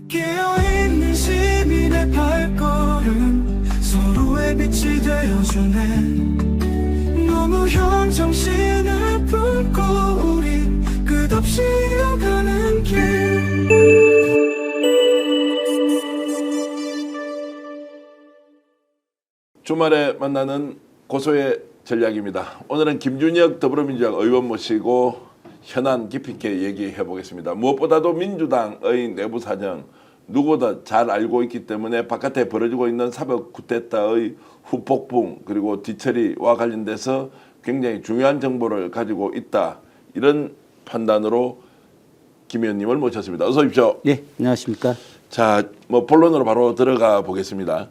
깨어있는 시민의 발걸음 서로의 빛이 되어주네. 노무현 정신을 품고 우린 끝없이 이어가는 길. 주말에 만나는 고소의 전략입니다. 오늘은 김준혁 더불어민주당 의원 모시고 현안 깊이 있게 얘기해 보겠습니다. 무엇보다도 민주당의 내부 사정 누구보다 잘 알고 있기 때문에 바깥에 벌어지고 있는 사법 쿠데타의 후폭풍 그리고 뒤처리와 관련돼서 굉장히 중요한 정보를 가지고 있다. 이런 판단으로 김 의원님을 모셨습니다. 어서 오십시오. 네, 안녕하십니까. 자, 본론으로 바로 들어가 보겠습니다.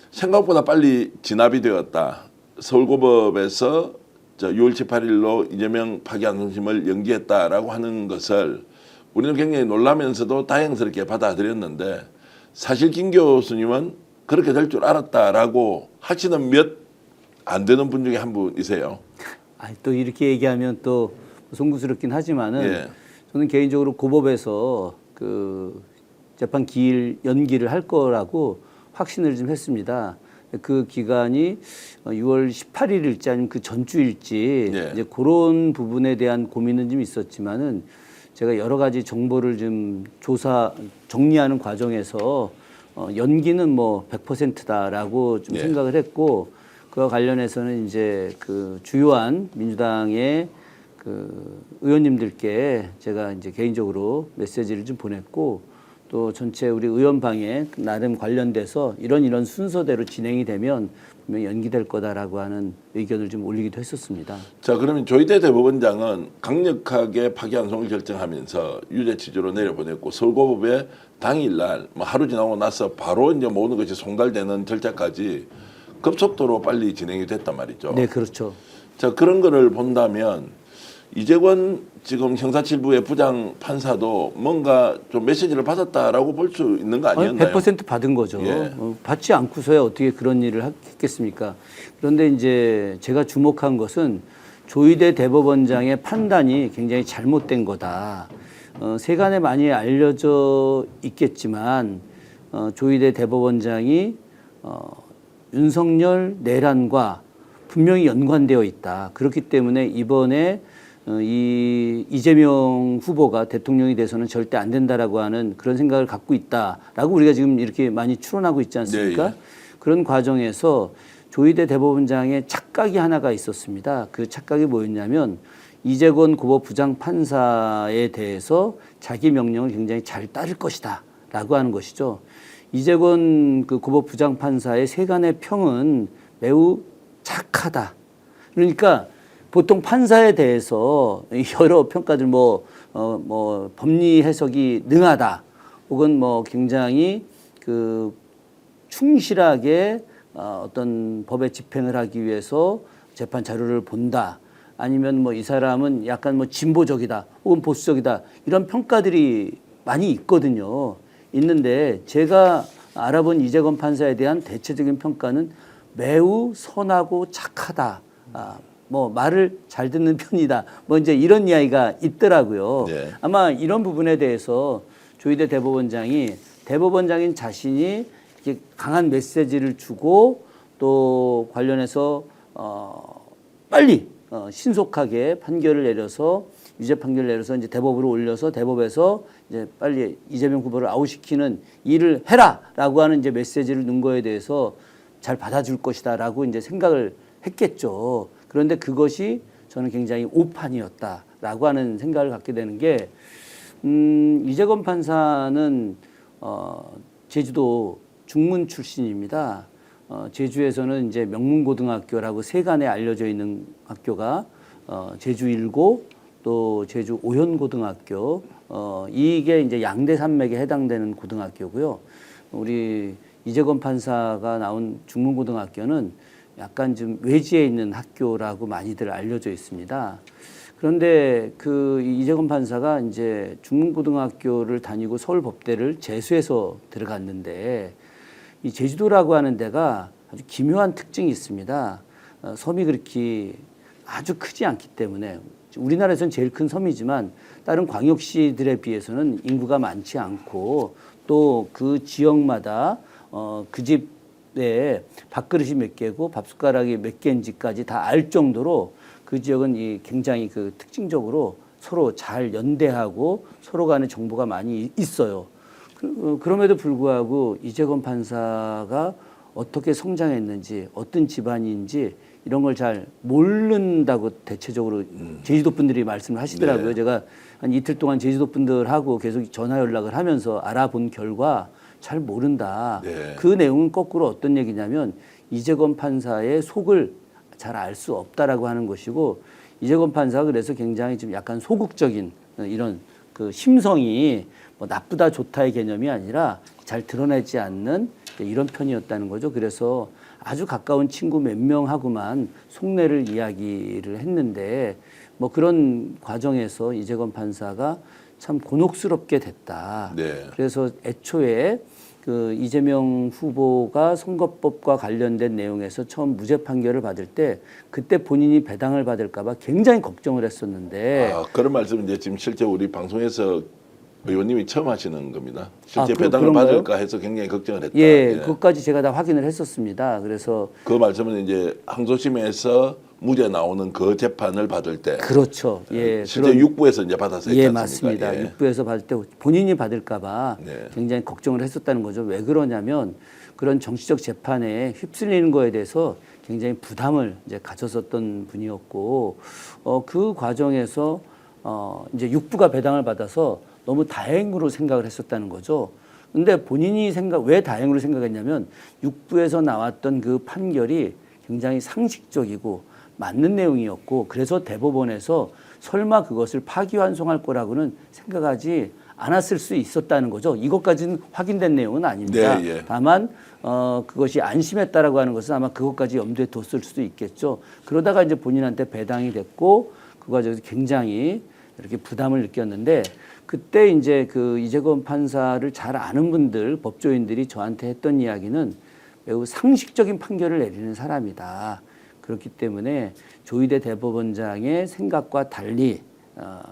생각보다 빨리 진압이 되었다. 서울고법에서 6월 18일로 이재명 파기환송심을 연기했다라고 하는 것을 우리는 굉장히 놀라면서도 다행스럽게 받아들였는데 사실 김 교수님은 그렇게 될 줄 알았다라고 하시는 몇 안 되는 분 중에 한 분이세요. 또 이렇게 얘기하면 또 송구스럽긴 하지만은 예. 저는 개인적으로 고법에서 그 재판 기일 연기를 할 거라고 확신을 좀 했습니다. 그 기간이 6월 18일일지 아니면 그 전주일지 예. 이제 그런 부분에 대한 고민은 좀 있었지만은 제가 여러 가지 정보를 좀 정리하는 과정에서 연기는 뭐 100%다라고 좀 예. 생각을 했고 그와 관련해서는 이제 그 주요한 민주당의 그 의원님들께 제가 이제 개인적으로 메시지를 좀 보냈고 또 전체 우리 의원방에 나름 관련돼서 이런 순서대로 진행이 되면 분명히 연기될 거다라고 하는 의견을 좀 올리기도 했었습니다. 자, 그러면 조희대 대법원장은 강력하게 파기환송을 결정하면서 유죄 취지로 내려보냈고 서울고법에 당일날 하루 지나고 나서 바로 이제 모든 것이 송달되는 절차까지 급속도로 빨리 진행이 됐단 말이죠. 네, 그렇죠. 자, 그런 거를 본다면 이재권 지금 형사칠부의 부장 판사도 뭔가 좀 메시지를 받았다라고 볼 수 있는 거 아니었나요? 100% 받은 거죠. 예. 받지 않고서야 어떻게 그런 일을 했겠습니까? 그런데 이제 제가 주목한 것은 조희대 대법원장의 판단이 굉장히 잘못된 거다. 세간에 많이 알려져 있겠지만 조희대 대법원장이 윤석열 내란과 분명히 연관되어 있다. 그렇기 때문에 이번에 이 이재명 후보가 대통령이 돼서는 절대 안 된다라고 하는 그런 생각을 갖고 있다라고 우리가 지금 이렇게 많이 추론하고 있지 않습니까? 네, 예. 그런 과정에서 조희대 대법원장의 착각이 하나가 있었습니다. 그 착각이 뭐였냐면 이재권 고법 부장 판사에 대해서 자기 명령을 굉장히 잘 따를 것이다라고 하는 것이죠. 이재권 그 고법 부장 판사의 세간의 평은 매우 착하다. 그러니까 보통 판사에 대해서 여러 평가들 법리 해석이 능하다, 혹은 굉장히 그 충실하게 어떤 법의 집행을 하기 위해서 재판 자료를 본다, 아니면 이 사람은 약간 진보적이다, 혹은 보수적이다, 이런 평가들이 많이 있거든요. 있는데 제가 알아본 이재권 판사에 대한 대체적인 평가는 매우 선하고 착하다. 말을 잘 듣는 편이다. 이제 이런 이야기가 있더라고요. 네. 아마 이런 부분에 대해서 조희대 대법원장인 자신이 이렇게 강한 메시지를 주고 또 관련해서 빨리 신속하게 판결을 내려서 유죄 판결을 내려서 이제 대법으로 올려서 대법에서 이제 빨리 이재명 후보를 아웃시키는 일을 해라라고 하는 이제 메시지를 넣은 거에 대해서 잘 받아줄 것이다라고 이제 생각을 했겠죠. 그런데 그것이 저는 굉장히 오판이었다라고 하는 생각을 갖게 되는 게 이재권 판사는 제주도 중문 출신입니다. 제주에서는 이제 명문고등학교라고 세간에 알려져 있는 학교가 제주 1고 또 제주 오현고등학교 이게 이제 양대 산맥에 해당되는 고등학교고요. 우리 이재권 판사가 나온 중문고등학교는 약간 좀 외지에 있는 학교라고 많이들 알려져 있습니다. 그런데 그 이재권 판사가 이제 중문고등학교를 다니고 서울법대를 재수해서 들어갔는데 이 제주도라고 하는 데가 아주 기묘한 특징이 있습니다. 섬이 그렇게 아주 크지 않기 때문에 우리나라에서는 제일 큰 섬이지만 다른 광역시들에 비해서는 인구가 많지 않고 또 그 지역마다 그 집에 밥그릇이 몇 개고 밥숟가락이 몇 개인지까지 다 알 정도로 그 지역은 굉장히 그 특징적으로 서로 잘 연대하고 서로 간의 정보가 많이 있어요. 그럼에도 불구하고 이재건 판사가 어떻게 성장했는지 어떤 집안인지 이런 걸 잘 모른다고 대체적으로 제주도 분들이 말씀을 하시더라고요. 네. 제가 한 이틀 동안 제주도 분들하고 계속 전화 연락을 하면서 알아본 결과 잘 모른다. 네. 그 내용은 거꾸로 어떤 얘기냐면 이재건 판사의 속을 잘 알 수 없다라고 하는 것이고 이재건 판사가 그래서 굉장히 좀 약간 소극적인 이런 그 심성이 뭐 나쁘다 좋다의 개념이 아니라 잘 드러내지 않는 이런 편이었다는 거죠. 그래서 아주 가까운 친구 몇 명하고만 속내를 이야기를 했는데 뭐 그런 과정에서 이재건 판사가 참 곤혹스럽게 됐다. 네. 그래서 애초에 그 이재명 후보가 선거법과 관련된 내용에서 처음 무죄 판결을 받을 때 그때 본인이 배당을 받을까 봐 굉장히 걱정을 했었는데 그런 말씀은 이제 지금 실제 우리 방송에서 의원님이 처음 하시는 겁니다. 실제 배당을 그런가요? 받을까 해서 굉장히 걱정을 했다. 예, 그것까지 제가 다 확인을 했었습니다. 그래서 그 말씀은 이제 항소심에서 무죄 나오는 그 재판을 받을 때 그렇죠. 예, 실제 육부에서 이제 받았어요. 예, 맞습니다. 예. 육부에서 받을 때 본인이 받을까봐 네. 굉장히 걱정을 했었다는 거죠. 왜 그러냐면 그런 정치적 재판에 휩쓸리는 거에 대해서 굉장히 부담을 이제 가졌었던 분이었고, 그 과정에서 이제 육부가 배당을 받아서 너무 다행으로 생각을 했었다는 거죠. 근데 본인이 왜 다행으로 생각했냐면 육부에서 나왔던 그 판결이 굉장히 상식적이고 맞는 내용이었고 그래서 대법원에서 설마 그것을 파기환송할 거라고는 생각하지 않았을 수 있었다는 거죠. 이것까지는 확인된 내용은 아닙니다. 네, 예. 다만 그것이 안심했다라고 하는 것은 아마 그것까지 염두에 뒀을 수도 있겠죠. 그러다가 이제 본인한테 배당이 됐고 그 과정에서 굉장히 이렇게 부담을 느꼈는데 그때 이제 그 이재건 판사를 잘 아는 분들, 법조인들이 저한테 했던 이야기는 매우 상식적인 판결을 내리는 사람이다. 그렇기 때문에 조희대 대법원장의 생각과 달리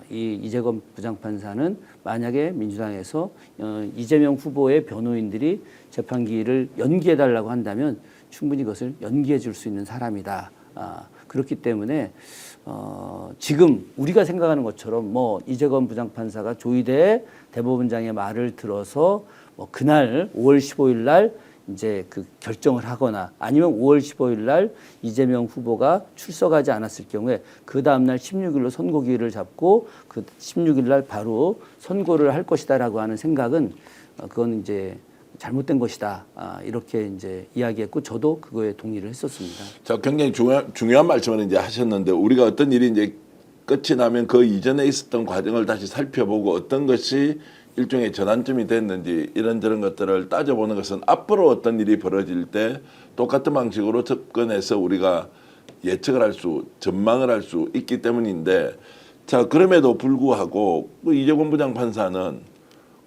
이 이재건 부장판사는 만약에 민주당에서 이재명 후보의 변호인들이 재판기를 연기해달라고 한다면 충분히 그것을 연기해 줄 수 있는 사람이다. 그렇기 때문에 지금 우리가 생각하는 것처럼 뭐 이재건 부장판사가 조희대 대법원장의 말을 들어서 뭐 그날 5월 15일 날 이제 그 결정을 하거나 아니면 5월 15일 날 이재명 후보가 출석하지 않았을 경우에 그 다음 날 16일로 선고기일을 잡고 그 16일 날 바로 선고를 할 것이다라고 하는 생각은 그건 이제 잘못된 것이다. 이렇게 이제 이야기했고 저도 그거에 동의를 했었습니다. 자, 굉장히 중요한 말씀을 이제 하셨는데 우리가 어떤 일이 이제 끝이 나면 그 이전에 있었던 과정을 다시 살펴보고 어떤 것이 일종의 전환점이 됐는지 이런저런 것들을 따져보는 것은 앞으로 어떤 일이 벌어질 때 똑같은 방식으로 접근해서 우리가 예측을 할 수, 전망을 할 수 있기 때문인데 자, 그럼에도 불구하고 이재건 부장판사는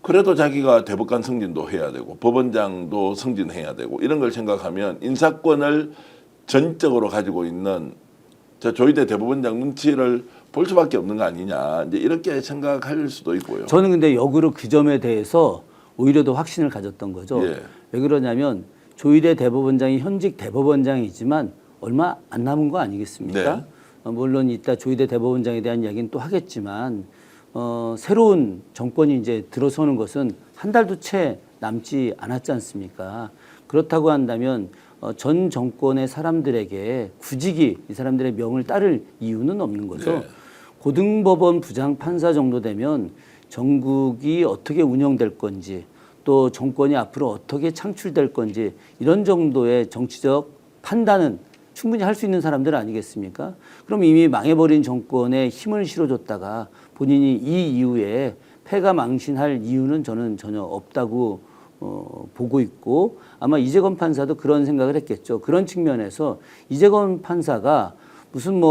그래도 자기가 대법관 승진도 해야 되고 법원장도 승진해야 되고 이런 걸 생각하면 인사권을 전적으로 가지고 있는 조희대 대법원장 눈치를 볼 수밖에 없는 거 아니냐 이제 이렇게 생각할 수도 있고요. 저는 근데 역으로 그 점에 대해서 오히려 더 확신을 가졌던 거죠. 예. 왜 그러냐면 조희대 대법원장이 현직 대법원장이지만 얼마 안 남은 거 아니겠습니까? 네. 물론 이따 조희대 대법원장에 대한 이야기는 또 하겠지만 새로운 정권이 이제 들어서는 것은 한 달도 채 남지 않았지 않습니까? 그렇다고 한다면 전 정권의 사람들에게 굳이 이 사람들의 명을 따를 이유는 없는 거죠. 네. 고등법원 부장판사 정도 되면 전국이 어떻게 운영될 건지 또 정권이 앞으로 어떻게 창출될 건지 이런 정도의 정치적 판단은 충분히 할 수 있는 사람들 아니겠습니까? 그럼 이미 망해버린 정권에 힘을 실어줬다가 본인이 이 이후에 패가 망신할 이유는 저는 전혀 없다고 보고 있고 아마 이재건 판사도 그런 생각을 했겠죠. 그런 측면에서 이재건 판사가 무슨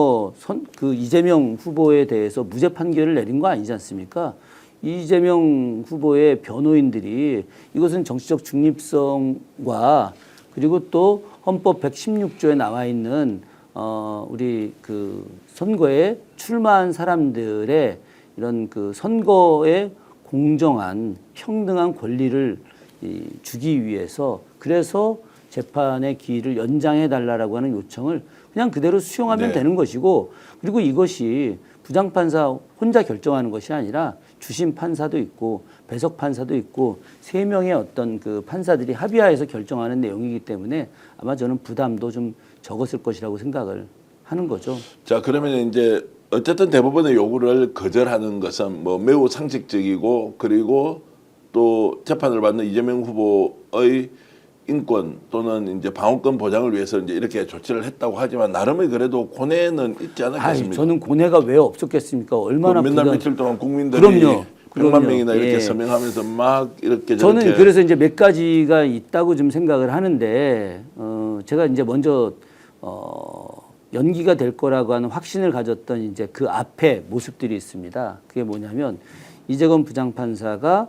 그 이재명 후보에 대해서 무죄 판결을 내린 거 아니지 않습니까? 이재명 후보의 변호인들이 이것은 정치적 중립성과 그리고 또 헌법 116조에 나와 있는 우리 그 선거에 출마한 사람들의 이런 그 선거의 공정한 평등한 권리를 주기 위해서 그래서 재판의 기일을 연장해 달라라고 하는 요청을 그냥 그대로 수용하면 네. 되는 것이고 그리고 이것이 부장판사 혼자 결정하는 것이 아니라 주심 판사도 있고 배석 판사도 있고 3명의 어떤 그 판사들이 합의하에서 결정하는 내용이기 때문에 아마 저는 부담도 좀 적었을 것이라고 생각을 하는 거죠. 자, 그러면 이제 어쨌든 대법원의 요구를 거절하는 것은 뭐 매우 상식적이고 그리고 또 재판을 받는 이재명 후보의 인권 또는 이제 방어권 보장을 위해서 이제 이렇게 조치를 했다고 하지만 나름의 그래도 고뇌는 있지 않았겠습니까? 저는 고뇌가 왜 없었겠습니까? 얼마나 맨날 부담- 며칠 동안 국민들이 그럼요. 100만 명이나 이렇게 예. 서명하면서 막 이렇게 저는 저렇게 그래서 이제 몇 가지가 있다고 좀 생각을 하는데 제가 이제 먼저 연기가 될 거라고 하는 확신을 가졌던 이제 그 앞에 모습들이 있습니다. 그게 뭐냐면 이재건 부장판사가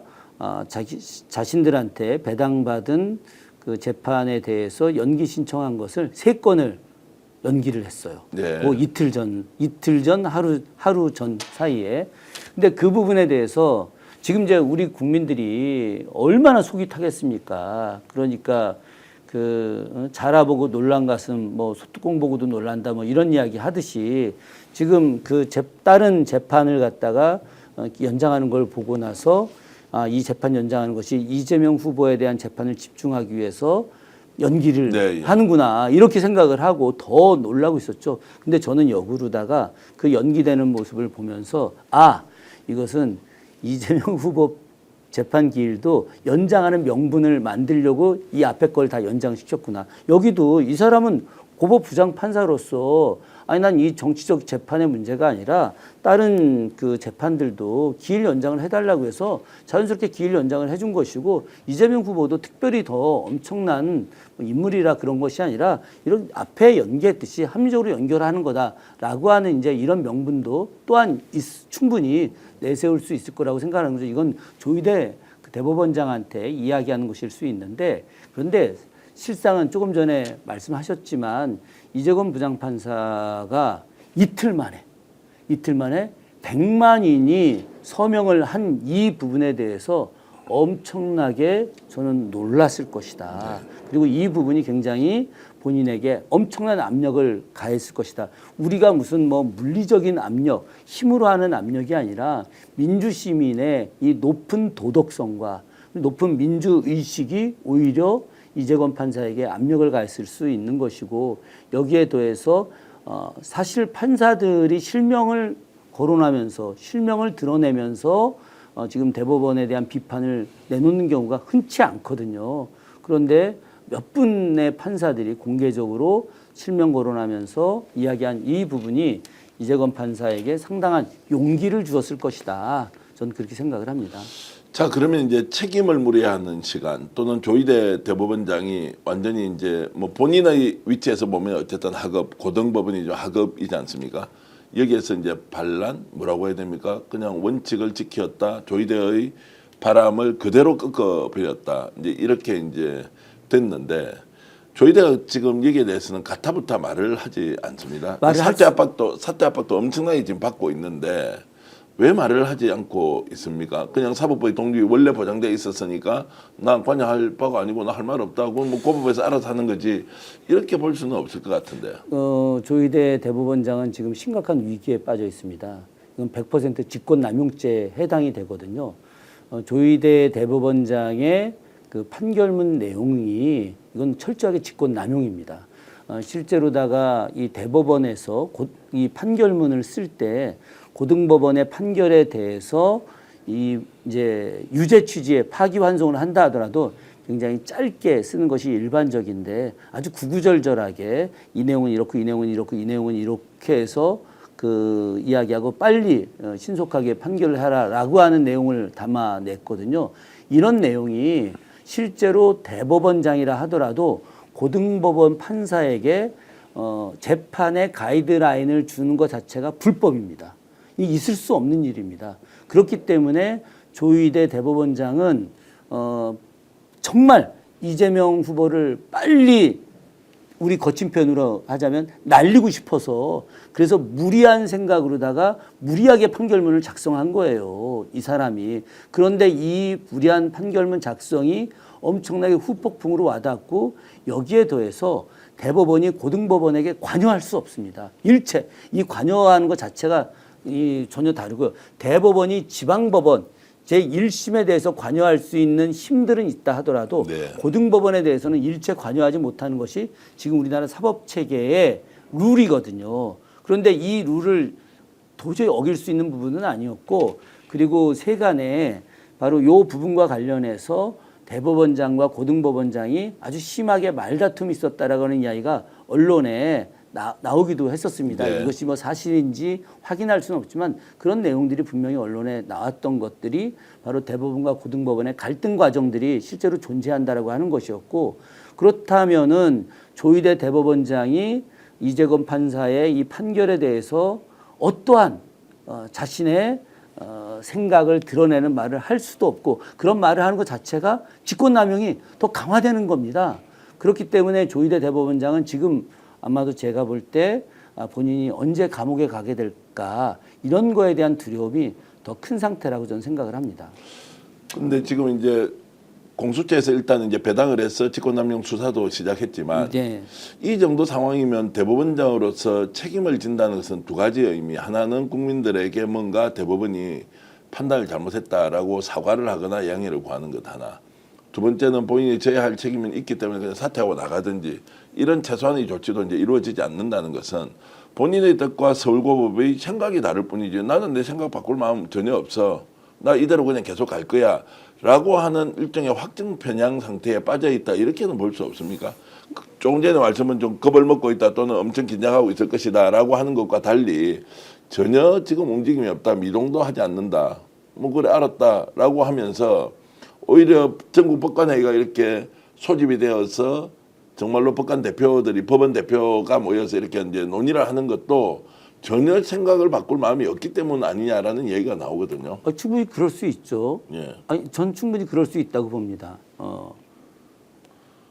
자신들한테 배당받은 그 재판에 대해서 연기 신청한 것을 3건을 연기를 했어요. 네. 뭐 이틀 전 하루 전 사이에. 근데 그 부분에 대해서 지금 이제 우리 국민들이 얼마나 속이 타겠습니까? 그러니까 그 자라보고 놀란 가슴 뭐 소뚜껑 보고도 놀란다 뭐 이런 이야기 하듯이 지금 그 다른 재판을 갖다가 연장하는 걸 보고 나서 이 재판 연장하는 것이 이재명 후보에 대한 재판을 집중하기 위해서 연기를 네, 예. 하는구나 이렇게 생각을 하고 더 놀라고 있었죠. 근데 저는 역으로다가 그 연기되는 모습을 보면서 이것은 이재명 후보 재판 기일도 연장하는 명분을 만들려고 이 앞에 걸 다 연장시켰구나. 여기도 이 사람은 고법 부장 판사로서 난 이 정치적 재판의 문제가 아니라 다른 그 재판들도 기일 연장을 해달라고 해서 자연스럽게 기일 연장을 해준 것이고 이재명 후보도 특별히 더 엄청난 인물이라 그런 것이 아니라 이런 앞에 연기했듯이 합리적으로 연결하는 거다라고 하는 이제 이런 명분도 또한 충분히 내세울 수 있을 거라고 생각하는 거죠. 이건 조희대 대법원장한테 이야기하는 것일 수 있는데 그런데 실상은 조금 전에 말씀하셨지만 이재건 부장판사가 이틀 만에 100만인이 서명을 한 이 부분에 대해서 엄청나게 저는 놀랐을 것이다. 그리고 이 부분이 굉장히 본인에게 엄청난 압력을 가했을 것이다. 우리가 무슨 뭐 물리적인 압력, 힘으로 하는 압력이 아니라 민주시민의 이 높은 도덕성과 높은 민주의식이 오히려 이재건 판사에게 압력을 가했을 수 있는 것이고 여기에 더해서 사실 판사들이 실명을 거론하면서 실명을 드러내면서 지금 대법원에 대한 비판을 내놓는 경우가 흔치 않거든요. 그런데 몇 분의 판사들이 공개적으로 실명 거론하면서 이야기한 이 부분이 이재건 판사에게 상당한 용기를 주었을 것이다. 저는 그렇게 생각을 합니다. 자, 그러면 이제 책임을 물어야 하는 시간 또는 조희대 대법원장이 완전히 이제 뭐 본인의 위치에서 보면 어쨌든 하급 고등법원이죠. 하급이지 않습니까? 여기에서 이제 반란 뭐라고 해야 됩니까? 그냥 원칙을 지켰다. 조희대의 바람을 그대로 꺾어버렸다. 이제 이렇게 이제 됐는데 조희대가 지금 여기에 대해서는 가타부타 말을 하지 않습니다. 사퇴 압박도 엄청나게 지금 받고 있는데 왜 말을 하지 않고 있습니까? 그냥 사법부의 독립이 원래 보장되어 있었으니까 난 관여할 바가 아니고 나 할 말 없다고 뭐 고법에서 알아서 하는 거지 이렇게 볼 수는 없을 것 같은데. 조희대 대법원장은 지금 심각한 위기에 빠져 있습니다. 이건 100% 직권남용죄에 해당이 되거든요. 조희대 대법원장의 그 판결문 내용이 이건 철저하게 직권남용입니다. 실제로다가 이 대법원에서 이 판결문을 쓸 때 고등법원의 판결에 대해서 이제 유죄 취지의 파기환송을 한다 하더라도 굉장히 짧게 쓰는 것이 일반적인데 아주 구구절절하게 이 내용은 이렇고 이 내용은 이렇고 이 내용은 이렇게 해서 그 이야기하고 빨리 신속하게 판결을 하라라고 하는 내용을 담아냈거든요. 이런 내용이 실제로 대법원장이라 하더라도 고등법원 판사에게 재판의 가이드라인을 주는 것 자체가 불법입니다. 이 있을 수 없는 일입니다. 그렇기 때문에 조희대 대법원장은 정말 이재명 후보를 빨리 우리 거친 편으로 하자면 날리고 싶어서 그래서 무리한 생각으로다가 무리하게 판결문을 작성한 거예요. 이 사람이. 그런데 이 무리한 판결문 작성이 엄청나게 후폭풍으로 와닿고 여기에 더해서 대법원이 고등법원에게 관여할 수 없습니다. 일체 이 관여하는 것 자체가 전혀 다르고요. 대법원이 지방법원 제1심에 대해서 관여할 수 있는 힘들은 있다 하더라도 네. 고등법원에 대해서는 일체 관여하지 못하는 것이 지금 우리나라 사법체계의 룰이거든요. 그런데 이 룰을 도저히 어길 수 있는 부분은 아니었고 그리고 세간에 바로 요 부분과 관련해서 대법원장과 고등법원장이 아주 심하게 말다툼이 있었다라고 하는 이야기가 언론에 나오기도 했었습니다. 네. 이것이 뭐 사실인지 확인할 수는 없지만 그런 내용들이 분명히 언론에 나왔던 것들이 바로 대법원과 고등법원의 갈등 과정들이 실제로 존재한다라고 하는 것이었고 그렇다면은 조희대 대법원장이 이재건 판사의 이 판결에 대해서 어떠한 자신의 생각을 드러내는 말을 할 수도 없고 그런 말을 하는 것 자체가 직권남용이 더 강화되는 겁니다. 그렇기 때문에 조희대 대법원장은 지금 아마도 제가 볼 때 본인이 언제 감옥에 가게 될까 이런 거에 대한 두려움이 더 큰 상태라고 저는 생각을 합니다. 근데 지금 이제 공수처에서 일단 이제 배당을 해서 직권남용 수사도 시작했지만 네. 이 정도 상황이면 대법원장으로서 책임을 진다는 것은 두 가지 의미. 하나는 국민들에게 뭔가 대법원이 판단을 잘못했다라고 사과를 하거나 양해를 구하는 것 하나. 두 번째는 본인이 져야 할 책임이 있기 때문에 그냥 사퇴하고 나가든지 이런 최소한의 조치도 이제 이루어지지 않는다는 것은 본인의 뜻과 서울고법의 생각이 다를 뿐이지 나는 내 생각 바꿀 마음 전혀 없어. 나 이대로 그냥 계속 갈 거야. 라고 하는 일종의 확증 편향 상태에 빠져 있다. 이렇게는 볼 수 없습니까? 조금 전에 말씀은 좀 겁을 먹고 있다 또는 엄청 긴장하고 있을 것이다 라고 하는 것과 달리 전혀 지금 움직임이 없다. 미동도 하지 않는다. 뭐 그래 알았다 라고 하면서 오히려 전국 법관회의가 이렇게 소집이 되어서 정말로 법관 대표들이 법원 대표가 모여서 이렇게 이제 논의를 하는 것도 전혀 생각을 바꿀 마음이 없기 때문 아니냐라는 얘기가 나오거든요. 충분히 그럴 수 있죠. 예. 아니, 전 충분히 그럴 수 있다고 봅니다.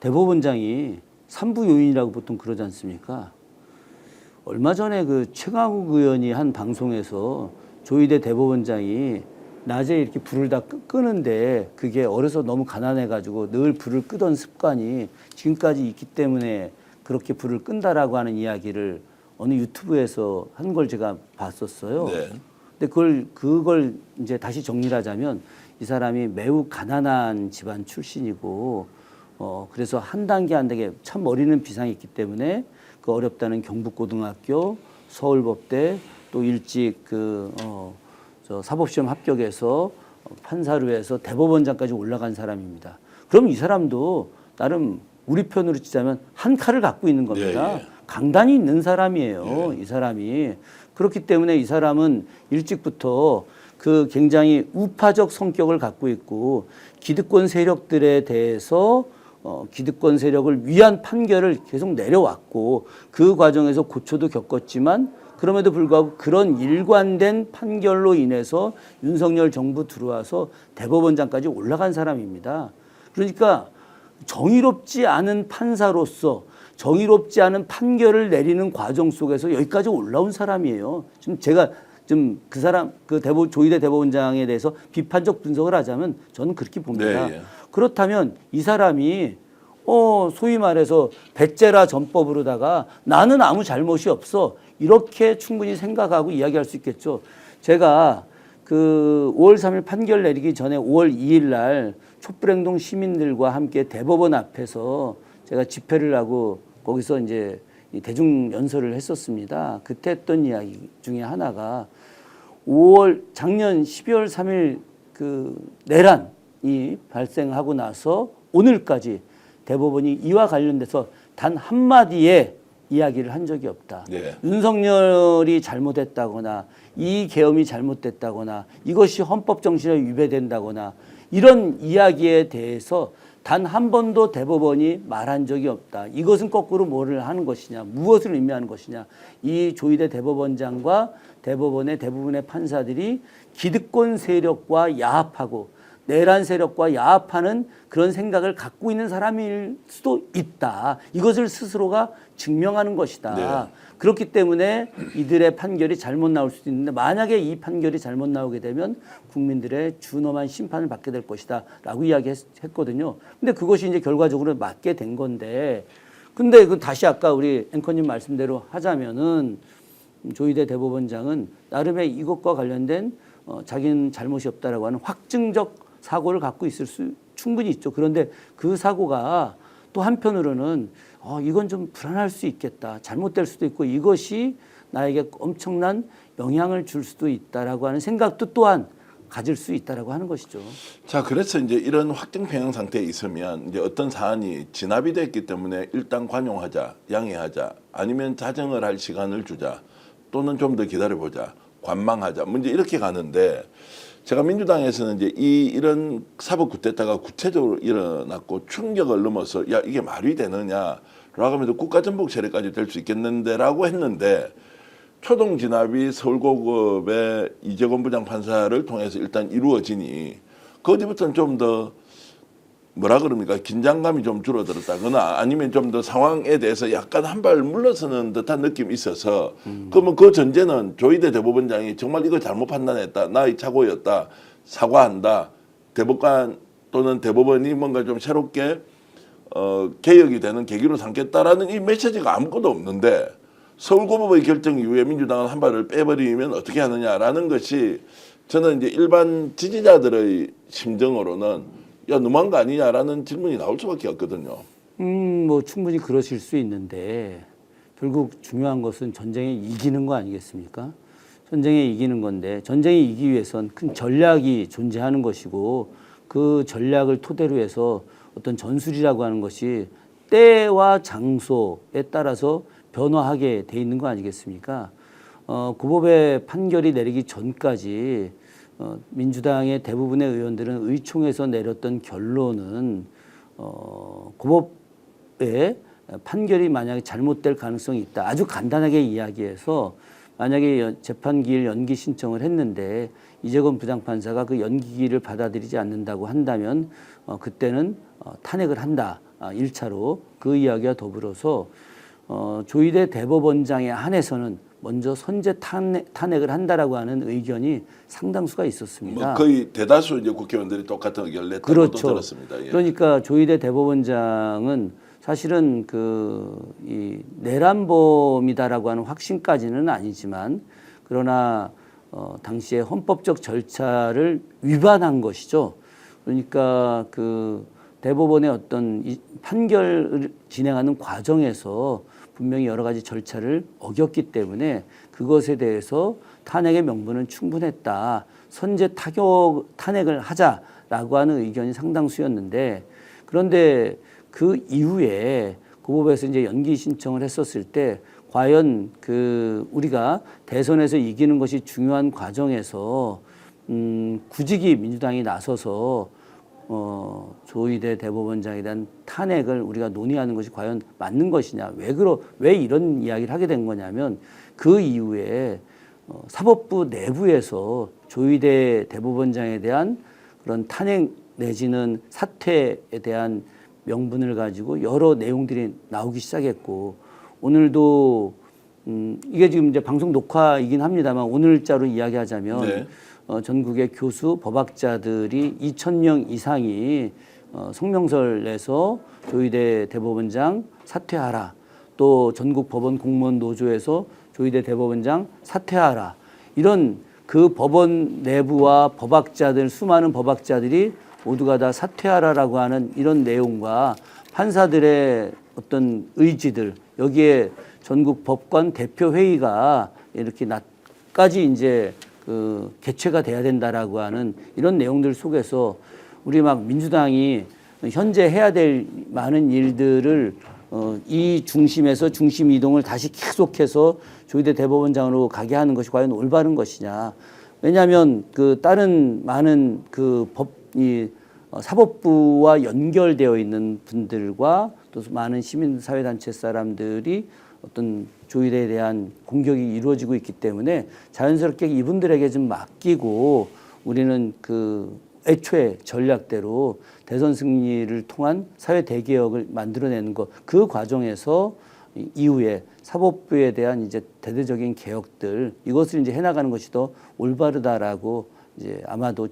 대법원장이 삼부 요인이라고 보통 그러지 않습니까? 얼마 전에 그 최강욱 의원이 한 방송에서 조희대 대법원장이 낮에 이렇게 불을 다 끄는데 그게 어려서 너무 가난해가지고 늘 불을 끄던 습관이 지금까지 있기 때문에 그렇게 불을 끈다라고 하는 이야기를 어느 유튜브에서 한 걸 제가 봤었어요. 네. 근데 그걸 이제 다시 정리를 하자면 이 사람이 매우 가난한 집안 출신이고 그래서 한 단계 한 단계 참 어리는 비상이 있기 때문에 그 어렵다는 경북고등학교, 서울법대 또 일찍 저 사법시험 합격해서 판사로 해서 대법원장까지 올라간 사람입니다. 그럼 이 사람도 나름 우리 편으로 치자면 한 칼을 갖고 있는 겁니다. 예, 예. 강단이 있는 사람이에요. 이 사람이. 그렇기 때문에 이 사람은 일찍부터 그 굉장히 우파적 성격을 갖고 있고 기득권 세력들에 대해서 기득권 세력을 위한 판결을 계속 내려왔고 그 과정에서 고초도 겪었지만 그럼에도 불구하고 그런 일관된 판결로 인해서 윤석열 정부 들어와서 대법원장까지 올라간 사람입니다. 그러니까 정의롭지 않은 판사로서 정의롭지 않은 판결을 내리는 과정 속에서 여기까지 올라온 사람이에요. 지금 제가 좀 그 사람 조희대 대법원장에 대해서 비판적 분석을 하자면 저는 그렇게 봅니다. 네, 예. 그렇다면 이 사람이 소위 말해서 배째라 전법으로다가 나는 아무 잘못이 없어 이렇게 충분히 생각하고 이야기할 수 있겠죠. 제가 그 5월 3일 판결 내리기 전에 5월 2일 날 촛불행동 시민들과 함께 대법원 앞에서 제가 집회를 하고 거기서 이제 대중 연설을 했었습니다. 그때 했던 이야기 중에 하나가 작년 12월 3일 그 내란이 발생하고 나서 오늘까지 대법원이 이와 관련돼서 단 한마디의 이야기를 한 적이 없다. 네. 윤석열이 잘못했다거나 이 계엄이 잘못됐다거나 이것이 헌법 정신에 위배된다거나 이런 이야기에 대해서 단 한 번도 대법원이 말한 적이 없다. 이것은 거꾸로 뭐를 하는 것이냐, 무엇을 의미하는 것이냐. 이 조희대 대법원장과 대법원의 대부분의 판사들이 기득권 세력과 야합하고 내란 세력과 야합하는 그런 생각을 갖고 있는 사람일 수도 있다. 이것을 스스로가 증명하는 것이다. 네. 그렇기 때문에 이들의 판결이 잘못 나올 수도 있는데 만약에 이 판결이 잘못 나오게 되면 국민들의 준엄한 심판을 받게 될 것이다 라고 이야기했거든요. 근데 그것이 이제 결과적으로 맞게 된 건데 근데 그 다시 아까 우리 앵커님 말씀대로 하자면은 조희대 대법원장은 나름의 이것과 관련된 자기는 잘못이 없다라고 하는 확증적 사고를 갖고 있을 수 충분히 있죠. 그런데 그 사고가 또 한편으로는 이건 좀 불안할 수 있겠다. 잘못될 수도 있고 이것이 나에게 엄청난 영향을 줄 수도 있다라고 하는 생각도 또한 가질 수 있다라고 하는 것이죠. 자, 그래서 이제 이런 확정 평형 상태에 있으면 이제 어떤 사안이 진압이 됐기 때문에 일단 관용하자, 양해하자, 아니면 자정을 할 시간을 주자, 또는 좀 더 기다려보자, 관망하자, 문제 이렇게 가는데 제가 민주당에서는 이제 이런 사법 쿠데타가 구체적으로 일어났고 충격을 넘어서 야 이게 말이 되느냐라고 하면서 국가전복 세력까지 될 수 있겠는데라고 했는데 초동 진압이 서울고급의 이재건 부장판사를 통해서 일단 이루어지니 그 뒤부터는 좀 더 뭐라 그럽니까 긴장감이 좀 줄어들었다거나 아니면 좀 더 상황에 대해서 약간 한 발 물러서는 듯한 느낌이 있어서 그러면 그 전제는 조희대 대법원장이 정말 이거 잘못 판단했다 나의 착오였다 사과한다 대법관 또는 대법원이 뭔가 좀 새롭게 개혁이 되는 계기로 삼겠다라는 이 메시지가 아무것도 없는데 서울고법의 결정 이후에 민주당은 한 발을 빼버리면 어떻게 하느냐라는 것이 저는 이제 일반 지지자들의 심정으로는 야 너무한 거 아니냐라는 질문이 나올 수밖에 없거든요. 뭐 충분히 그러실 수 있는데 결국 중요한 것은 전쟁에 이기는 거 아니겠습니까? 전쟁에 이기는 건데 전쟁에 이기기 위해선 큰 전략이 존재하는 것이고 그 전략을 토대로 해서 어떤 전술이라고 하는 것이 때와 장소에 따라서 변화하게 돼 있는 거 아니겠습니까? 고법의 판결이 내리기 전까지 민주당의 대부분의 의원들은 의총에서 내렸던 결론은 고법의 판결이 만약에 잘못될 가능성이 있다. 아주 간단하게 이야기해서 만약에 재판기일 연기 신청을 했는데 이재건 부장판사가 그 연기기를 받아들이지 않는다고 한다면 그때는 탄핵을 한다. 1차로 그 이야기와 더불어서 조희대 대법원장에 한해서는 먼저 선제 탄핵을 한다라고 하는 의견이 상당수가 있었습니다. 뭐 거의 대다수 이제 국회의원들이 똑같은 의견을 냈다고 그렇죠. 들었습니다. 예. 그러니까 조희대 대법원장은 사실은 이 내란범이다라고 하는 확신까지는 아니지만 그러나 당시에 헌법적 절차를 위반한 것이죠. 그러니까 그 대법원의 어떤 이 판결을 진행하는 과정에서 분명히 여러 가지 절차를 어겼기 때문에 그것에 대해서 탄핵의 명분은 충분했다. 선제 탄핵을 하자라고 하는 의견이 상당수였는데 그런데 그 이후에 고법에서 이제 연기 신청을 했었을 때 과연 우리가 대선에서 이기는 것이 중요한 과정에서 굳이 민주당이 나서서 조희대 대법원장에 대한 탄핵을 우리가 논의하는 것이 과연 맞는 것이냐. 왜 이런 이야기를 하게 된 거냐면 그 이후에 사법부 내부에서 조희대 대법원장에 대한 그런 탄핵 내지는 사퇴에 대한 명분을 가지고 여러 내용들이 나오기 시작했고 오늘도 이게 지금 이제 방송 녹화이긴 합니다만 오늘자로 이야기하자면 네. 전국의 교수, 법학자들이 2,000명 이상이 성명서를 내서 조희대 대법원장 사퇴하라. 또 전국 법원 공무원 노조에서 조희대 대법원장 사퇴하라. 이런 그 법원 내부와 법학자들, 수많은 법학자들이 모두가 다 사퇴하라라고 하는 이런 내용과 판사들의 어떤 의지들, 여기에 전국 법관 대표회의가 이렇게 낮까지 이제 개최가 돼야 된다라고 하는 이런 내용들 속에서 우리 막 민주당이 현재 해야 될 많은 일들을 이 중심에서 중심 이동을 다시 계속해서 조희대 대법원장으로 가게 하는 것이 과연 올바른 것이냐. 왜냐하면 다른 많은 사법부와 연결되어 있는 분들과 또 많은 시민사회단체 사람들이 어떤 조희대에 대한 공격이 이루어지고 있기 때문에 자연스럽게 이분들에게 좀 맡기고 우리는 애초에 전략대로 대선 승리를 통한 사회 대개혁을 만들어내는 것, 그 과정에서 이후에 사법부에 대한 이제 대대적인 개혁들, 이것을 이제 해나가는 것이 더 올바르다라고 이제 아마도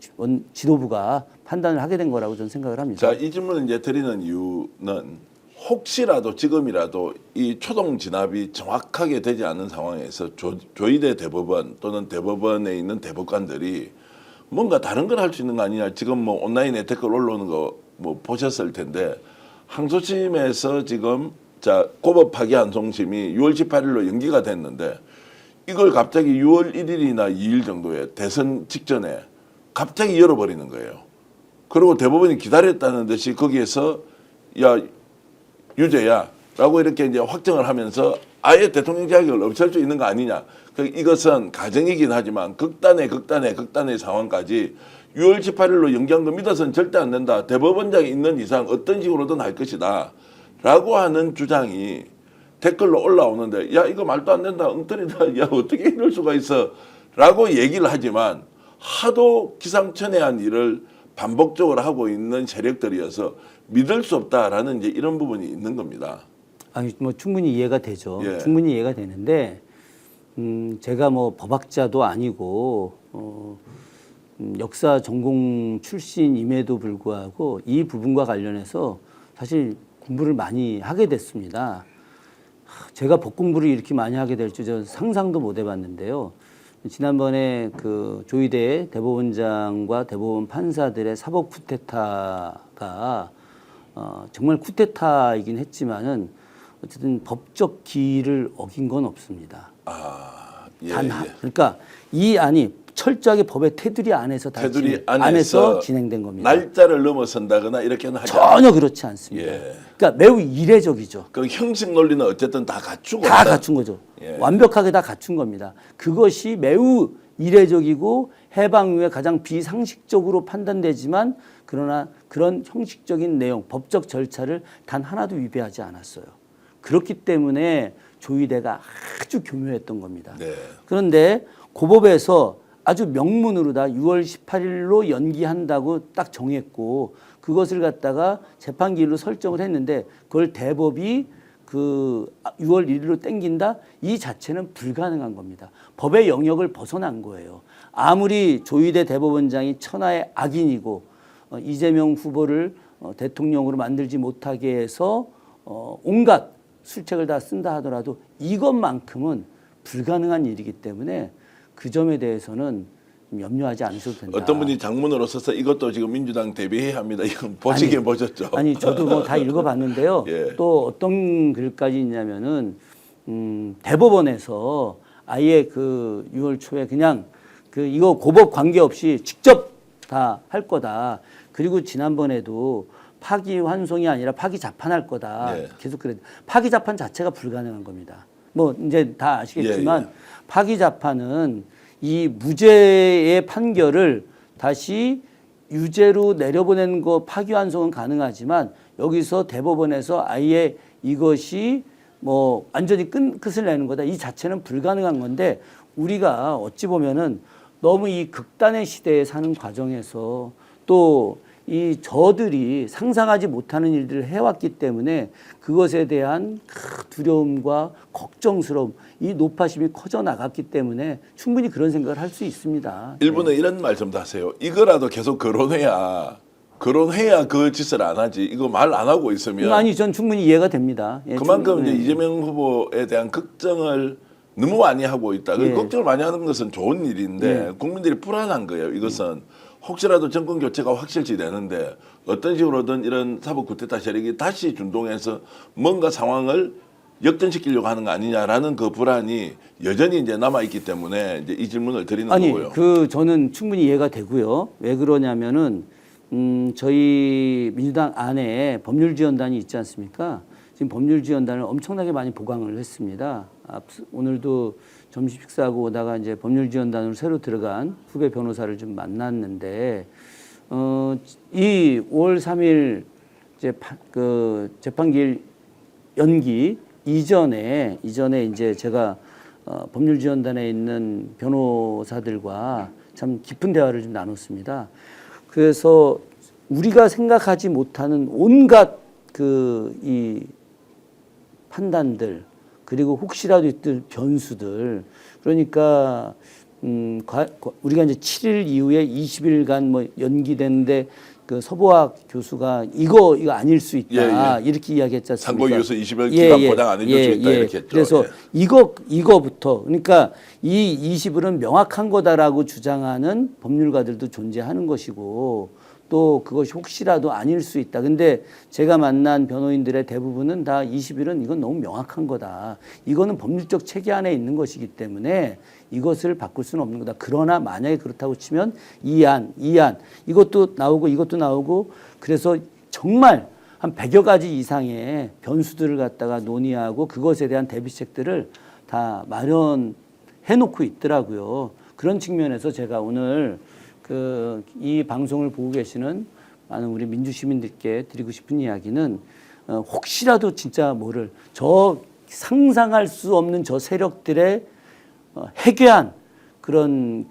지도부가 판단을 하게 된 거라고 저는 생각을 합니다. 자, 이 질문을 이제 드리는 이유는 혹시라도 지금이라도 이 초동 진압이 정확하게 되지 않는 상황에서 조희대 대법원 또는 대법원에 있는 대법관들이 뭔가 다른 걸 할 수 있는 거 아니냐. 지금 뭐 온라인에 댓글 올라오는 거 뭐 보셨을 텐데 항소심에서 지금 자 고법 파기환송심이 6월 18일로 연기가 됐는데 이걸 갑자기 6월 1일이나 2일 정도에 대선 직전에 갑자기 열어버리는 거예요. 그리고 대법원이 기다렸다는 듯이 거기에서 야 유죄야라고 이렇게 이제 확정을 하면서 아예 대통령 자격을 없앨 수 있는 거 아니냐. 이것은 가정이긴 하지만 극단의 상황까지 6월 18일로 연기한 거 믿어서는 절대 안 된다. 대법원장이 있는 이상 어떤 식으로든 할 것이다. 라고 하는 주장이 댓글로 올라오는데 야 이거 말도 안 된다. 엉터리다. 야 어떻게 이럴 수가 있어. 라고 얘기를 하지만 하도 기상천외한 일을 반복적으로 하고 있는 세력들이어서 믿을 수 없다라는 이제 이런 부분이 있는 겁니다. 아니 뭐 충분히 이해가 되죠. 예. 충분히 이해가 되는데 제가 뭐 법학자도 아니고 역사 전공 출신임에도 불구하고 이 부분과 관련해서 사실 공부를 많이 하게 됐습니다. 제가 법 공부를 이렇게 많이 하게 될 줄 저는 상상도 못 해봤는데요. 지난번에 그 조희대 대법원장과 대법원 판사들의 사법 쿠데타가 정말 쿠데타이긴 했지만은 어쨌든 법적 기일을 어긴 건 없습니다. 예, 그러니까 이 안이 철저하게 법의 테두리 안에서 테두리 안에서 진행된 겁니다. 날짜를 넘어선다거나 이렇게는 하지 전혀 그렇지 않습니다. 예. 그러니까 매우 이례적이죠. 그 형식 논리는 어쨌든 다 갖추고 다 갖춘 거죠. 예. 완벽하게 다 갖춘 겁니다. 그것이 매우 이례적이고 해방 이후에 가장 비상식적으로 판단되지만 그러나 그런 형식적인 내용, 법적 절차를 단 하나도 위배하지 않았어요. 그렇기 때문에 조희대가 아주 교묘했던 겁니다. 네. 그런데 고법에서 아주 명문으로 다 6월 18일로 연기한다고 딱 정했고 그것을 갖다가 재판기일로 설정을 했는데 그걸 대법이 그 6월 1일로 땡긴다? 이 자체는 불가능한 겁니다. 법의 영역을 벗어난 거예요. 아무리 조희대 대법원장이 천하의 악인이고 이재명 후보를 대통령으로 만들지 못하게 해서 온갖 술책을 다 쓴다 하더라도 이것만큼은 불가능한 일이기 때문에 그 점에 대해서는 염려하지 않으셔도 된다. 어떤 분이 장문으로 써서 이것도 지금 민주당 대비해야 합니다. 이건 보시긴 보셨죠? 아니 저도 뭐 다 읽어봤는데요. 예. 또 어떤 글까지 있냐면은 대법원에서 아예 그 6월 초에 그냥 그 이거 고법 관계없이 직접 다 할 거다. 그리고 지난번에도 파기환송이 아니라 파기자판할 거다. 예. 계속 그래. 파기자판 자체가 불가능한 겁니다. 뭐 이제 다 아시겠지만 예. 파기자판은 이 무죄의 판결을 다시 유죄로 내려보내는 거 파기환송은 가능하지만 여기서 대법원에서 아예 이것이 뭐 완전히 끝을 내는 거다. 이 자체는 불가능한 건데 우리가 어찌 보면은 너무 이 극단의 시대에 사는 과정에서 또 이 저들이 상상하지 못하는 일들을 해왔기 때문에 그것에 대한 두려움과 걱정스러움, 이 노파심이 커져 나갔기 때문에 충분히 그런 생각을 할 수 있습니다. 일본은 이런 말씀도 하세요. 이거라도 계속 거론해야 그 짓을 안 하지. 이거 말 안 하고 있으면 아니 전 충분히 이해가 됩니다. 예, 그만큼 이제 이재명 후보에 대한 걱정을 너무 많이 하고 있다. 그 예. 걱정을 많이 하는 것은 좋은 일인데 국민들이 불안한 거예요. 이것은 혹시라도 정권 교체가 확실시 되는데 어떤 식으로든 이런 사법 쿠데타 세력이 다시 준동해서 뭔가 상황을 역전시키려고 하는 거 아니냐라는 그 불안이 여전히 이제 남아 있기 때문에 이제 이 질문을 드리는 거고요. 그 저는 충분히 이해가 되고요. 왜 그러냐면은 저희 민주당 안에 법률지원단이 있지 않습니까? 지금 법률지원단을 엄청나게 많이 보강을 했습니다. 오늘도 점심 식사하고 오다가 이제 법률지원단으로 새로 들어간 후배 변호사를 좀 만났는데 이 5월 3일 이제 그 재판기일 연기 이전에 이제 제가 법률지원단에 있는 변호사들과 참 깊은 대화를 좀 나눴습니다. 그래서 우리가 생각하지 못하는 온갖 이 판단들 그리고 혹시라도 있을 변수들 그러니까 우리가 이제 7일 이후에 20일간 뭐 연기되는데 그 서보학 교수가 이거 아닐 수 있다 이렇게 이야기했지 않습니까? 상고 교수 20일 기간 보장 안 해줄 수 있다 이렇게 했죠. 그래서 이거부터 그러니까 이 20일은 명확한 거다라고 주장하는 법률가들도 존재하는 것이고 또 그것이 혹시라도 아닐 수 있다. 근데 제가 만난 변호인들의 대부분은 다 20일은 이건 너무 명확한 거다. 이거는 법률적 체계 안에 있는 것이기 때문에 이것을 바꿀 수는 없는 거다. 그러나 만약에 그렇다고 치면 이 안 이것도 나오고 그래서 정말 한 100여 가지 이상의 변수들을 갖다가 논의하고 그것에 대한 대비책들을 다 마련해 놓고 있더라고요. 그런 측면에서 제가 오늘 이 방송을 보고 계시는 많은 우리 민주 시민들께 드리고 싶은 이야기는 혹시라도 진짜 저 상상할 수 없는 저 세력들의 해괴한 그런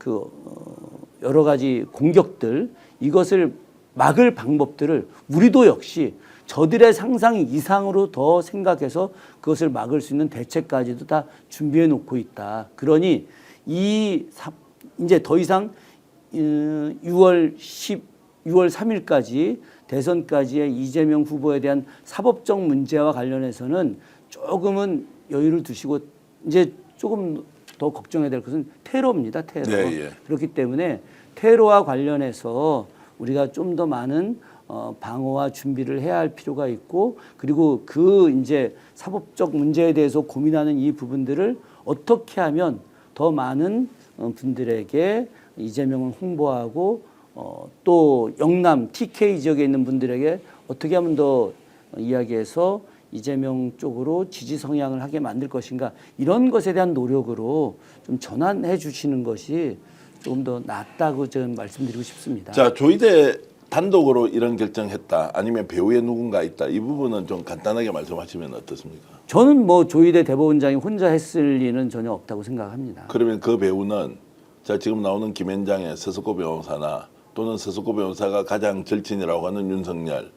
여러 가지 공격들 이것을 막을 방법들을 우리도 역시 저들의 상상 이상으로 더 생각해서 그것을 막을 수 있는 대책까지도 다 준비해 놓고 있다. 그러니 이제 더 이상 6월 3일까지 대선까지의 이재명 후보에 대한 사법적 문제와 관련해서는 조금은 여유를 두시고 이제 조금 더 걱정해야 될 것은 테러입니다. 테러. 예. 그렇기 때문에 테러와 관련해서 우리가 좀 더 많은 방어와 준비를 해야 할 필요가 있고 그리고 이제 사법적 문제에 대해서 고민하는 이 부분들을 어떻게 하면 더 많은 분들에게 이재명을 홍보하고 또 영남 TK 지역에 있는 분들에게 어떻게 하면 더 이야기해서 이재명 쪽으로 지지 성향을 하게 만들 것인가 이런 것에 대한 노력으로 좀 전환해 주시는 것이 조금 더 낫다고 저는 말씀드리고 싶습니다. 자, 조희대 단독으로 이런 결정했다 아니면 배후에 누군가 있다 이 부분은 좀 간단하게 말씀하시면 어떻습니까? 저는 뭐 조희대 대법원장이 혼자 했을 리는 전혀 없다고 생각합니다. 그러면 그 배우는 자 지금 나오는 김현장의 서석구 변호사나 또는 서석구 변호사가 가장 절친이라고 하는 윤석열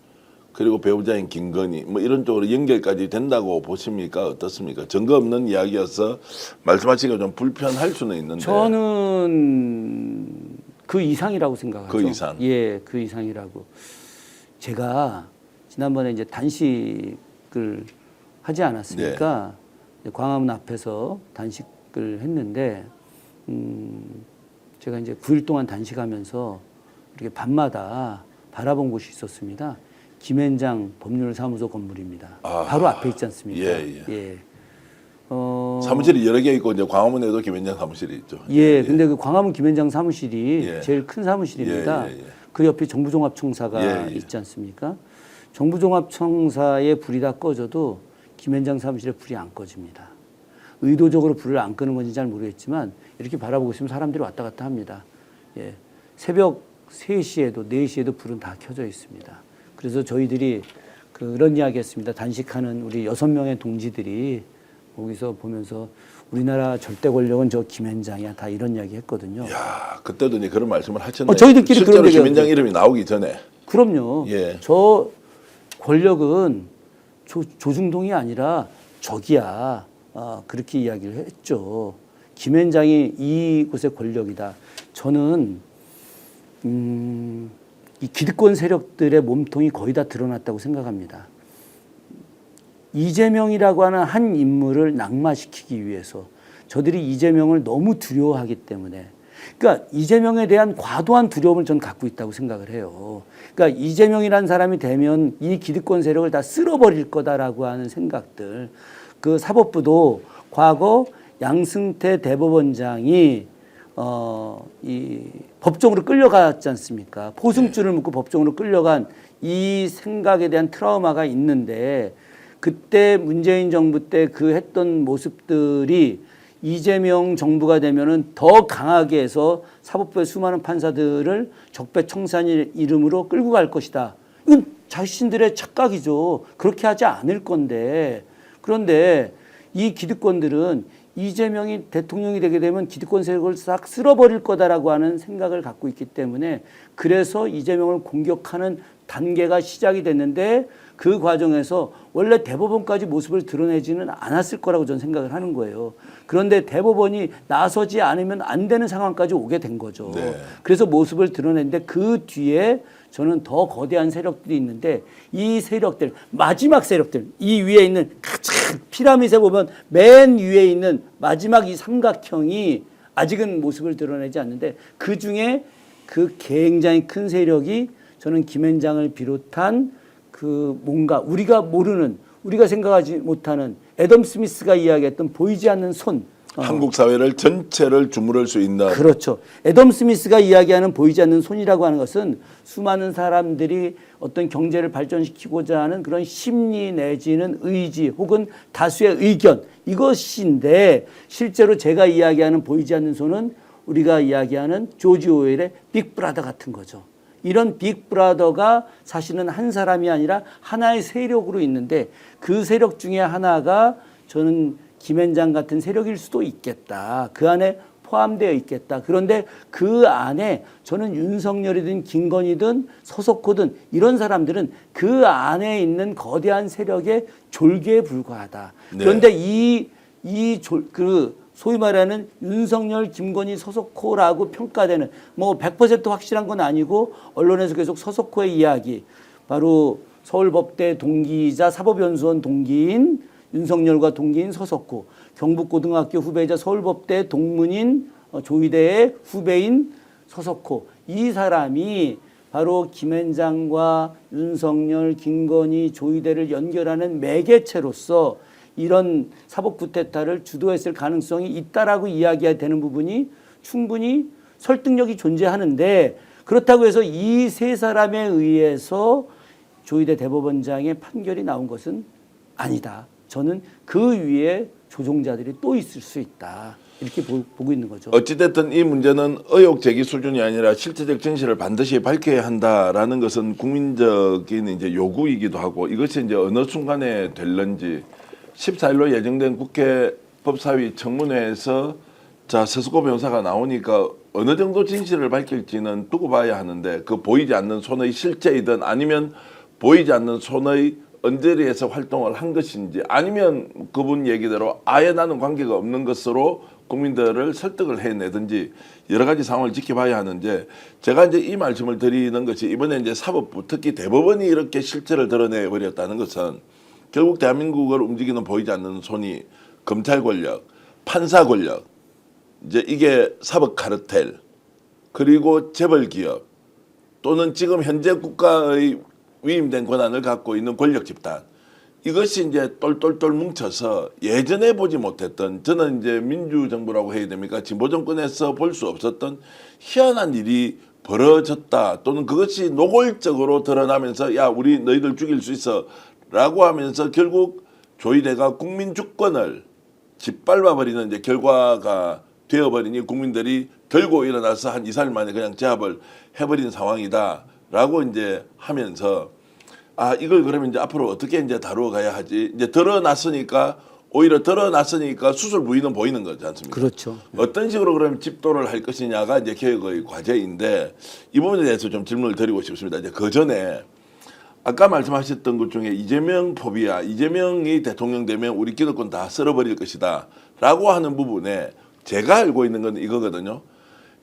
그리고 배우자인 김건희 뭐 이런 쪽으로 연결까지 된다고 보십니까? 어떻습니까? 증거 없는 이야기여서 말씀하시기가 좀 불편할 수는 있는데 저는 그 이상이라고 생각하죠. 그 이상? 예, 그 이상이라고. 제가 지난번에 이제 단식을 하지 않았습니까? 광화문 앞에서 단식을 했는데 제가 이제 9일 동안 단식하면서 이렇게 밤마다 바라본 곳이 있었습니다. 김현장 법률사무소 건물입니다. 바로 앞에 있지 않습니까? 예. 사무실이 여러 개 있고 이제 광화문에도 김현장 사무실이 있죠. 근데 그 광화문 김현장 사무실이 제일 큰 사무실입니다. 그 옆에 정부종합청사가 있지 않습니까? 정부종합청사에 불이 다 꺼져도 김현장 사무실에 불이 안 꺼집니다. 의도적으로 불을 안 끄는 건지 잘 모르겠지만 이렇게 바라보고 있으면 사람들이 왔다 갔다 합니다. 새벽 3시에도 4시에도 불은 다 켜져 있습니다. 그래서 저희들이 그런 이야기 했습니다. 단식하는 우리 6명의 동지들이 거기서 보면서 우리나라 절대 권력은 저 김현장이야 다 이런 이야기 했거든요. 야, 그때도 이제 그런 말씀을 하셨네요. 저희들끼리 실제로 그런 김현장 이름이 나오기 전에. 그럼요. 저 권력은 조중동이 아니라 적이야. 그렇게 이야기를 했죠. 김현장이 이곳의 권력이다. 저는 이 기득권 세력들의 몸통이 거의 다 드러났다고 생각합니다. 이재명이라고 하는 한 인물을 낙마시키기 위해서 저들이 이재명을 너무 두려워하기 때문에 그러니까 이재명에 대한 과도한 두려움을 전 갖고 있다고 생각을 해요. 그러니까 이재명이라는 사람이 되면 이 기득권 세력을 다 쓸어버릴 거다라고 하는 생각들. 그 사법부도 과거 양승태 대법원장이 이 법정으로 끌려갔지 않습니까? 포승줄을 묶고 법정으로 끌려간 이 생각에 대한 트라우마가 있는데 그때 문재인 정부 때 그 했던 모습들이 이재명 정부가 되면은 더 강하게 해서 사법부의 수많은 판사들을 적폐청산의 이름으로 끌고 갈 것이다. 이건 자신들의 착각이죠. 그렇게 하지 않을 건데. 그런데 이 기득권들은 이재명이 대통령이 되게 되면 기득권 세력을 싹 쓸어버릴 거다라고 하는 생각을 갖고 있기 때문에 그래서 이재명을 공격하는 단계가 시작이 됐는데 그 과정에서 원래 대법원까지 모습을 드러내지는 않았을 거라고 저는 생각을 하는 거예요. 그런데 대법원이 나서지 않으면 안 되는 상황까지 오게 된 거죠. 네. 그래서 모습을 드러냈는데 그 뒤에 저는 더 거대한 세력들이 있는데 이 세력들, 마지막 세력들, 이 위에 있는 가장 피라미드에 보면 맨 위에 있는 마지막 이 삼각형이 아직은 모습을 드러내지 않는데 그 중에 그 굉장히 큰 세력이 저는 김앤장을 비롯한 그 뭔가 우리가 모르는, 우리가 생각하지 못하는 애덤 스미스가 이야기했던 보이지 않는 손. 한국 사회를 전체를 주무를 수 있는. 그렇죠. 애덤 스미스가 이야기하는 보이지 않는 손이라고 하는 것은 수많은 사람들이 어떤 경제를 발전시키고자 하는 그런 심리 내지는 의지 혹은 다수의 의견 이것인데 실제로 제가 이야기하는 보이지 않는 손은 우리가 이야기하는 조지 오웰의 빅브라더 같은 거죠. 이런 빅브라더가 사실은 한 사람이 아니라 하나의 세력으로 있는데 그 세력 중에 하나가 저는 김앤장 같은 세력일 수도 있겠다. 그 안에 포함되어 있겠다. 그런데 그 안에 저는 윤석열이든 김건희든 서석호든 이런 사람들은 그 안에 있는 거대한 세력의 졸개에 불과하다. 네. 그런데 그 소위 말하는 윤석열, 김건희, 서석호라고 평가되는 뭐 100% 확실한 건 아니고 언론에서 계속 서석호의 이야기 바로 서울법대 동기이자 사법연수원 동기인 윤석열과 동기인 서석호, 경북고등학교 후배이자 서울법대 동문인 조이대의 후배인 서석호 이 사람이 바로 김앤장과 윤석열, 김건희, 조이대를 연결하는 매개체로서 이런 사법 쿠데타를 주도했을 가능성이 있다라고 이야기해야 되는 부분이 충분히 설득력이 존재하는데 그렇다고 해서 이 세 사람에 의해서 조이대 대법원장의 판결이 나온 것은 아니다. 저는 그 위에 조종자들이 또 있을 수 있다. 이렇게 보고 있는 거죠. 어찌됐든 이 문제는 의혹 제기 수준이 아니라 실체적 진실을 반드시 밝혀야 한다라는 것은 국민적인 이제 요구이기도 하고 이것이 이제 어느 순간에 될런지 14일로 예정된 국회 법사위 청문회에서 자 서석호 변호사가 나오니까 어느 정도 진실을 밝힐지는 두고 봐야 하는데 그 보이지 않는 손의 실체이든 아니면 보이지 않는 손의 언저리에서 활동을 한 것인지 아니면 그분 얘기대로 아예 나는 관계가 없는 것으로 국민들을 설득을 해내든지 여러 가지 상황을 지켜봐야 하는데 제가 이제 이 말씀을 드리는 것이 이번에 이제 사법부 특히 대법원이 이렇게 실체를 드러내 버렸다는 것은 결국 대한민국을 움직이는 보이지 않는 손이 검찰 권력, 판사 권력, 이제 이게 사법 카르텔, 그리고 재벌 기업 또는 지금 현재 국가의 위임된 권한을 갖고 있는 권력 집단 이것이 이제 똘똘똘 뭉쳐서 예전에 보지 못했던 저는 이제 민주정부라고 해야 됩니까? 진보 정권에서 볼 수 없었던 희한한 일이 벌어졌다 또는 그것이 노골적으로 드러나면서 야 우리 너희들 죽일 수 있어 라고 하면서 결국 조이대가 국민 주권을 짓밟아버리는 이제 결과가 되어버리니 국민들이 결국 일어나서 한 2, 3일 만에 그냥 제압을 해버린 상황이다 라고 이제 하면서 아 이걸 그러면 이제 앞으로 어떻게 이제 다루어 가야 하지 이제 드러났으니까 오히려 드러났으니까 수술 부위는 보이는 거지 않습니까? 그렇죠. 어떤 식으로 그러면 집도를 할 것이냐가 이제 개혁의 과제인데 이 부분에 대해서 좀 질문을 드리고 싶습니다. 이제 그 전에 아까 말씀하셨던 것 중에 이재명 포비아, 이재명이 대통령 되면 우리 기득권 다 쓸어버릴 것이다 라고 하는 부분에 제가 알고 있는 건 이거거든요.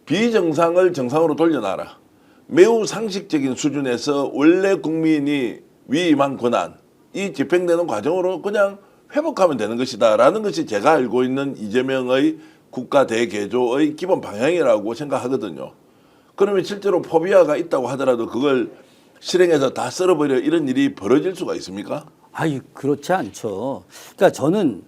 비정상을 정상으로 돌려놔라. 매우 상식적인 수준에서 원래 국민이 위임한 권한, 이 집행되는 과정으로 그냥 회복하면 되는 것이다 라는 것이 제가 알고 있는 이재명의 국가 대개조의 기본 방향이라고 생각하거든요. 그러면 실제로 포비아가 있다고 하더라도 그걸 실행해서 다 썰어버려 이런 일이 벌어질 수가 있습니까? 아니 그렇지 않죠. 그러니까 저는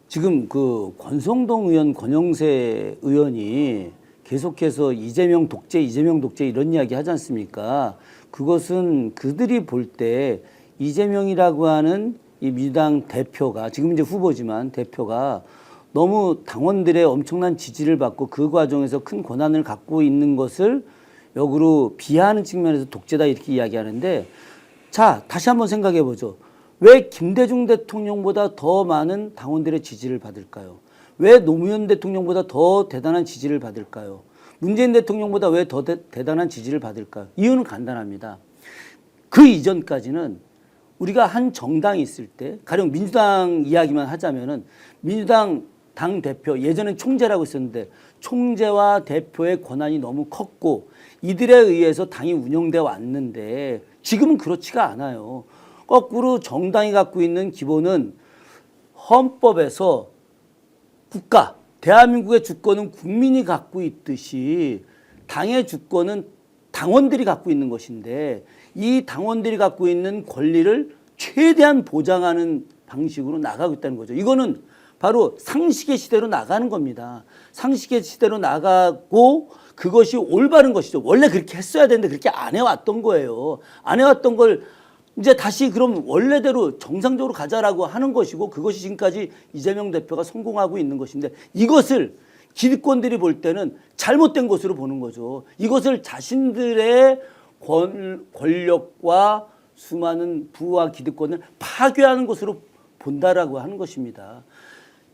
지금 그 권성동 의원, 권영세 의원이 계속해서 이재명 독재 이런 이야기 하지 않습니까? 그것은 그들이 볼 때 이재명이라고 하는 이 민주당 대표가 지금 이제 후보지만 대표가 너무 당원들의 엄청난 지지를 받고 그 과정에서 큰 권한을 갖고 있는 것을 역으로 비하하는 측면에서 독재다 이렇게 이야기하는데 자 다시 한번 생각해 보죠. 왜 김대중 대통령보다 더 많은 당원들의 지지를 받을까요? 왜 노무현 대통령보다 더 대단한 지지를 받을까요? 문재인 대통령보다 왜 더 대단한 지지를 받을까요? 이유는 간단합니다. 그 이전까지는 우리가 한 정당이 있을 때, 가령 민주당 이야기만 하자면은 민주당 당 대표, 예전엔 총재라고 있었는데 총재와 대표의 권한이 너무 컸고 이들에 의해서 당이 운영되어 왔는데 지금은 그렇지가 않아요. 거꾸로 정당이 갖고 있는 기본은 헌법에서 국가, 대한민국의 주권은 국민이 갖고 있듯이 당의 주권은 당원들이 갖고 있는 것인데 이 당원들이 갖고 있는 권리를 최대한 보장하는 방식으로 나가고 있다는 거죠. 이거는 바로 상식의 시대로 나가는 겁니다. 상식의 시대로 나가고 그것이 올바른 것이죠. 원래 그렇게 했어야 되는데 그렇게 안 해왔던 거예요. 안 해왔던 걸 이제 다시 그럼 원래대로 정상적으로 가자라고 하는 것이고 그것이 지금까지 이재명 대표가 성공하고 있는 것인데 이것을 기득권들이 볼 때는 잘못된 것으로 보는 거죠. 이것을 자신들의 권력과 수많은 부와 기득권을 파괴하는 것으로 본다라고 하는 것입니다.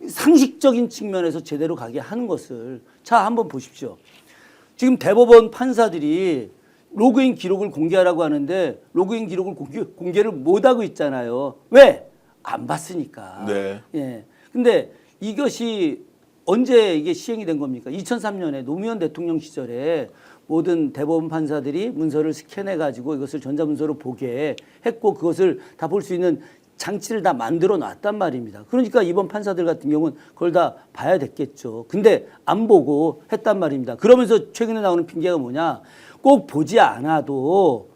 상식적인 측면에서 제대로 가게 하는 것을 자 한번 보십시오. 지금 대법원 판사들이 로그인 기록을 공개하라고 하는데 로그인 기록을 공개를 못하고 있잖아요. 왜? 안 봤으니까. 네. 예. 근데 이것이 언제 이게 시행이 된 겁니까? 2003년에 노무현 대통령 시절에 모든 대법원 판사들이 문서를 스캔해 가지고 이것을 전자문서로 보게 했고 그것을 다 볼 수 있는 장치를 다 만들어 놨단 말입니다. 그러니까 이번 판사들 같은 경우는 그걸 다 봐야 됐겠죠. 근데 안 보고 했단 말입니다. 그러면서 최근에 나오는 핑계가 뭐냐? 꼭 보지 않아도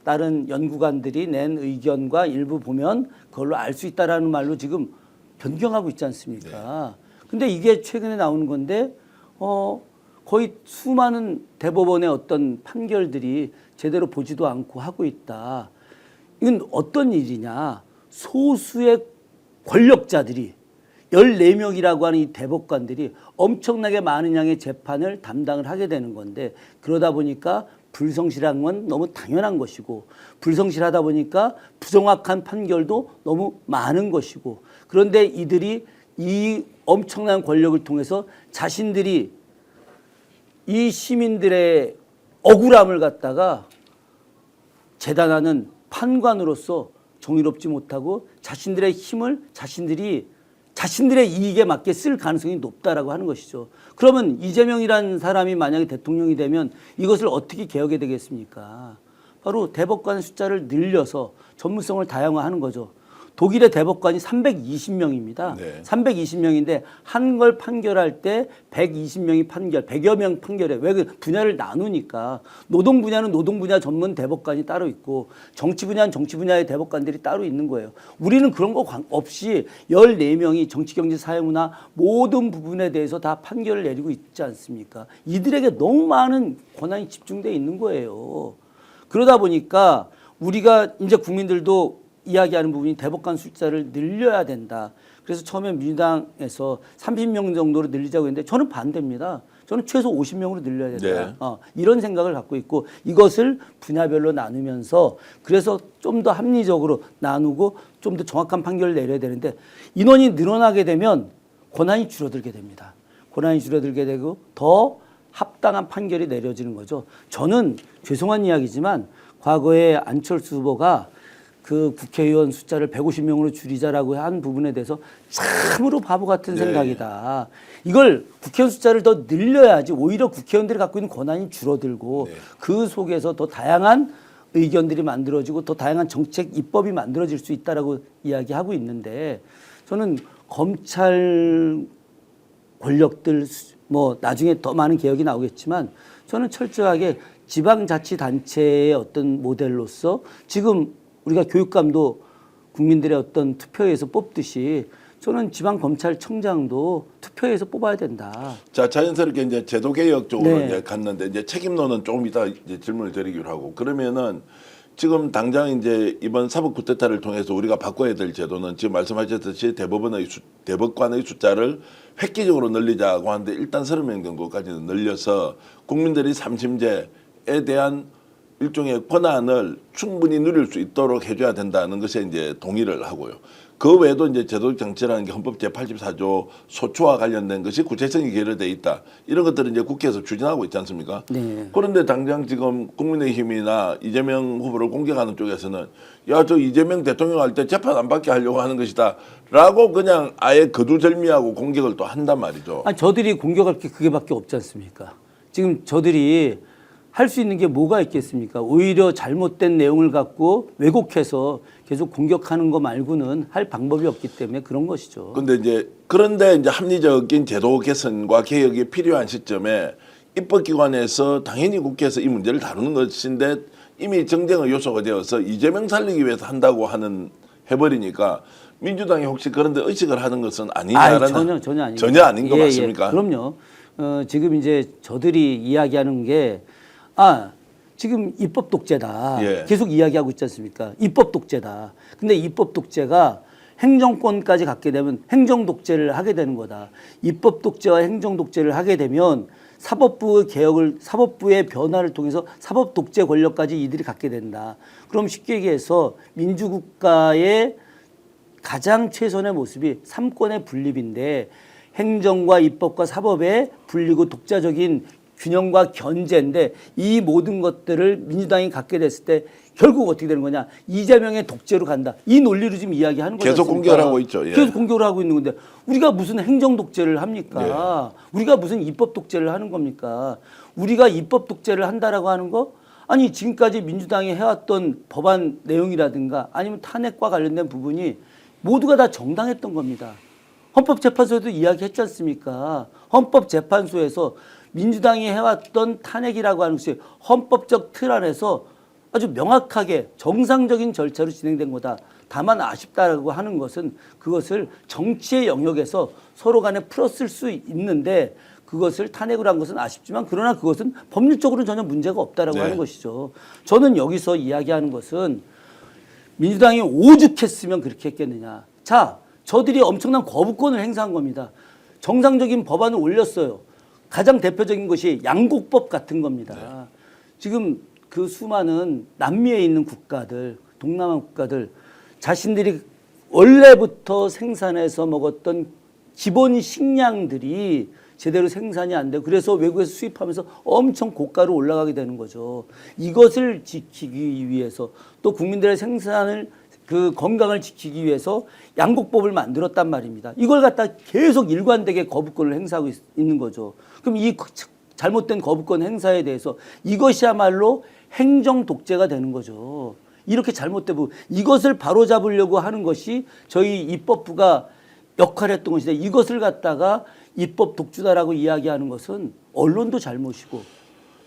다른 연구관들이 낸 의견과 일부 보면 그걸로 알 수 있다라는 말로 지금 변경하고 있지 않습니까? 근데 이게 최근에 나오는 건데 거의 수많은 대법원의 어떤 판결들이 제대로 보지도 않고 하고 있다. 이건 어떤 일이냐? 소수의 권력자들이 14명이라고 하는 이 대법관들이 엄청나게 많은 양의 재판을 담당을 하게 되는 건데 그러다 보니까 불성실한 건 너무 당연한 것이고 불성실하다 보니까 부정확한 판결도 너무 많은 것이고 그런데 이들이 이 엄청난 권력을 통해서 자신들이 이 시민들의 억울함을 갖다가 재단하는 판관으로서 정의롭지 못하고 자신들의 힘을 자신들의 이익에 맞게 쓸 가능성이 높다라고 하는 것이죠. 그러면 이재명이라는 사람이 만약에 대통령이 되면 이것을 어떻게 개혁해야 되겠습니까? 바로 대법관 숫자를 늘려서 전문성을 다양화하는 거죠. 독일의 대법관이 320명입니다. 네. 320명인데 한 걸 판결할 때 120명이 100여 명 판결해. 왜 그 분야를 나누니까. 노동 분야는 노동 분야 전문 대법관이 따로 있고 정치 분야는 정치 분야의 대법관들이 따로 있는 거예요. 우리는 그런 거 없이 14명이 정치, 경제, 사회, 문화 모든 부분에 대해서 다 판결을 내리고 있지 않습니까? 이들에게 너무 많은 권한이 집중되어 있는 거예요. 그러다 보니까 우리가 이제 국민들도 이야기하는 부분이 대법관 숫자를 늘려야 된다. 그래서 처음에 민주당에서 30명 정도로 늘리자고 했는데 저는 반대입니다. 저는 최소 50명으로 늘려야 된다. 네. 이런 생각을 갖고 있고 이것을 분야별로 나누면서 그래서 좀 더 합리적으로 나누고 좀 더 정확한 판결을 내려야 되는데 인원이 늘어나게 되면 권한이 줄어들게 됩니다. 권한이 줄어들게 되고 더 합당한 판결이 내려지는 거죠. 저는 죄송한 이야기지만 과거에 안철수 후보가 그 국회의원 숫자를 150명으로 줄이자라고 한 부분에 대해서 참으로 바보 같은 생각이다. 이걸 국회의원 숫자를 더 늘려야지 오히려 국회의원들이 갖고 있는 권한이 줄어들고 그 속에서 더 다양한 의견들이 만들어지고 더 다양한 정책 입법이 만들어질 수 있다라고 이야기하고 있는데 저는 검찰 권력들 뭐 나중에 더 많은 개혁이 나오겠지만 저는 철저하게 지방자치단체의 어떤 모델로서 지금 우리가 교육감도 국민들의 어떤 투표에서 뽑듯이 저는 지방검찰청장도 투표에서 뽑아야 된다. 자, 자연스럽게 이제 제도 개혁 쪽으로 네. 이제 갔는데 이제 책임론은 조금 이따 이제 질문을 드리기로 하고 그러면은 지금 당장 이제 이번 사법 쿠데타를 통해서 우리가 바꿔야 될 제도는 지금 말씀하셨듯이 대법관의 숫자를 획기적으로 늘리자고 하는데 일단 30명 정도까지는 늘려서 국민들이 3심제에 대한 일종의 권한을 충분히 누릴 수 있도록 해줘야 된다는 것에 이제 동의를 하고요. 그 외에도 이제 제도적 장치라는 게 헌법 제84조 소추와 관련된 것이 구체성이 결여돼 있다. 이런 것들은 이제 국회에서 추진하고 있지 않습니까? 네. 그런데 당장 지금 국민의힘이나 이재명 후보를 공격하는 쪽에서는 야, 저 이재명 대통령 할 때 재판 안 받게 하려고 하는 것이다라고 그냥 아예 거두절미하고 공격을 또 한단 말이죠. 아니, 저들이 공격할 게 그게밖에 없지 않습니까? 지금 저들이 할 수 있는 게 뭐가 있겠습니까? 오히려 잘못된 내용을 갖고 왜곡해서 계속 공격하는 거 말고는 할 방법이 없기 때문에 그런 것이죠. 그런데 이제 합리적인 제도 개선과 개혁이 필요한 시점에 입법기관에서 당연히 국회에서 이 문제를 다루는 것인데 이미 정쟁의 요소가 되어서 이재명 살리기 위해서 한다고 해버리니까 민주당이 혹시 그런데 의식을 하는 것은 아니냐라는 전혀 아닙니다. 전혀 아닌 거 맞습니까? 그럼요. 지금 이제 저들이 이야기하는 게 지금 입법 독재다. 예. 계속 이야기하고 있지 않습니까? 입법 독재다. 근데 입법 독재가 행정권까지 갖게 되면 행정 독재를 하게 되는 거다. 입법 독재와 행정 독재를 하게 되면 사법부의 개혁을 사법부의 변화를 통해서 사법 독재 권력까지 이들이 갖게 된다. 그럼 쉽게 얘기해서 민주국가의 가장 최선의 모습이 삼권의 분립인데 행정과 입법과 사법의 분리고 독자적인 균형과 견제인데 이 모든 것들을 민주당이 갖게 됐을 때 결국 어떻게 되는 거냐. 이재명의 독재로 간다. 이 논리로 지금 이야기하는 거죠. 계속 공격을 하고 있죠. 예. 계속 공격을 하고 있는 건데 우리가 무슨 행정 독재를 합니까? 우리가 무슨 입법 독재를 하는 겁니까? 우리가 입법 독재를 한다라고 하는 거? 아니 지금까지 민주당이 해왔던 법안 내용이라든가 아니면 탄핵과 관련된 부분이 모두가 다 정당했던 겁니다. 헌법재판소에도 이야기했지 않습니까? 헌법재판소에서 민주당이 해왔던 탄핵이라고 하는 것이 헌법적 틀 안에서 아주 명확하게 정상적인 절차로 진행된 거다. 다만 아쉽다라고 하는 것은 그것을 정치의 영역에서 서로 간에 풀었을 수 있는데 그것을 탄핵으로 한 것은 아쉽지만 그러나 그것은 법률적으로는 전혀 문제가 없다라고 하는 것이죠. 저는 여기서 이야기하는 것은 민주당이 오죽했으면 그렇게 했겠느냐. 자, 저들이 엄청난 거부권을 행사한 겁니다. 정상적인 법안을 올렸어요. 가장 대표적인 것이 양곡법 같은 겁니다. 지금 그 수많은 남미에 있는 국가들, 동남아 국가들 자신들이 원래부터 생산해서 먹었던 기본 식량들이 제대로 생산이 안 되고 그래서 외국에서 수입하면서 엄청 고가로 올라가게 되는 거죠. 이것을 지키기 위해서 또 국민들의 생산을 그 건강을 지키기 위해서 양곡법을 만들었단 말입니다. 이걸 갖다 계속 일관되게 거부권을 행사하고 있는 거죠. 그럼 이 잘못된 거부권 행사에 대해서 이것이야말로 행정 독재가 되는 거죠. 이렇게 잘못되고 이것을 바로잡으려고 하는 것이 저희 입법부가 역할을 했던 것인데 이것을 갖다가 입법 독주다라고 이야기하는 것은 언론도 잘못이고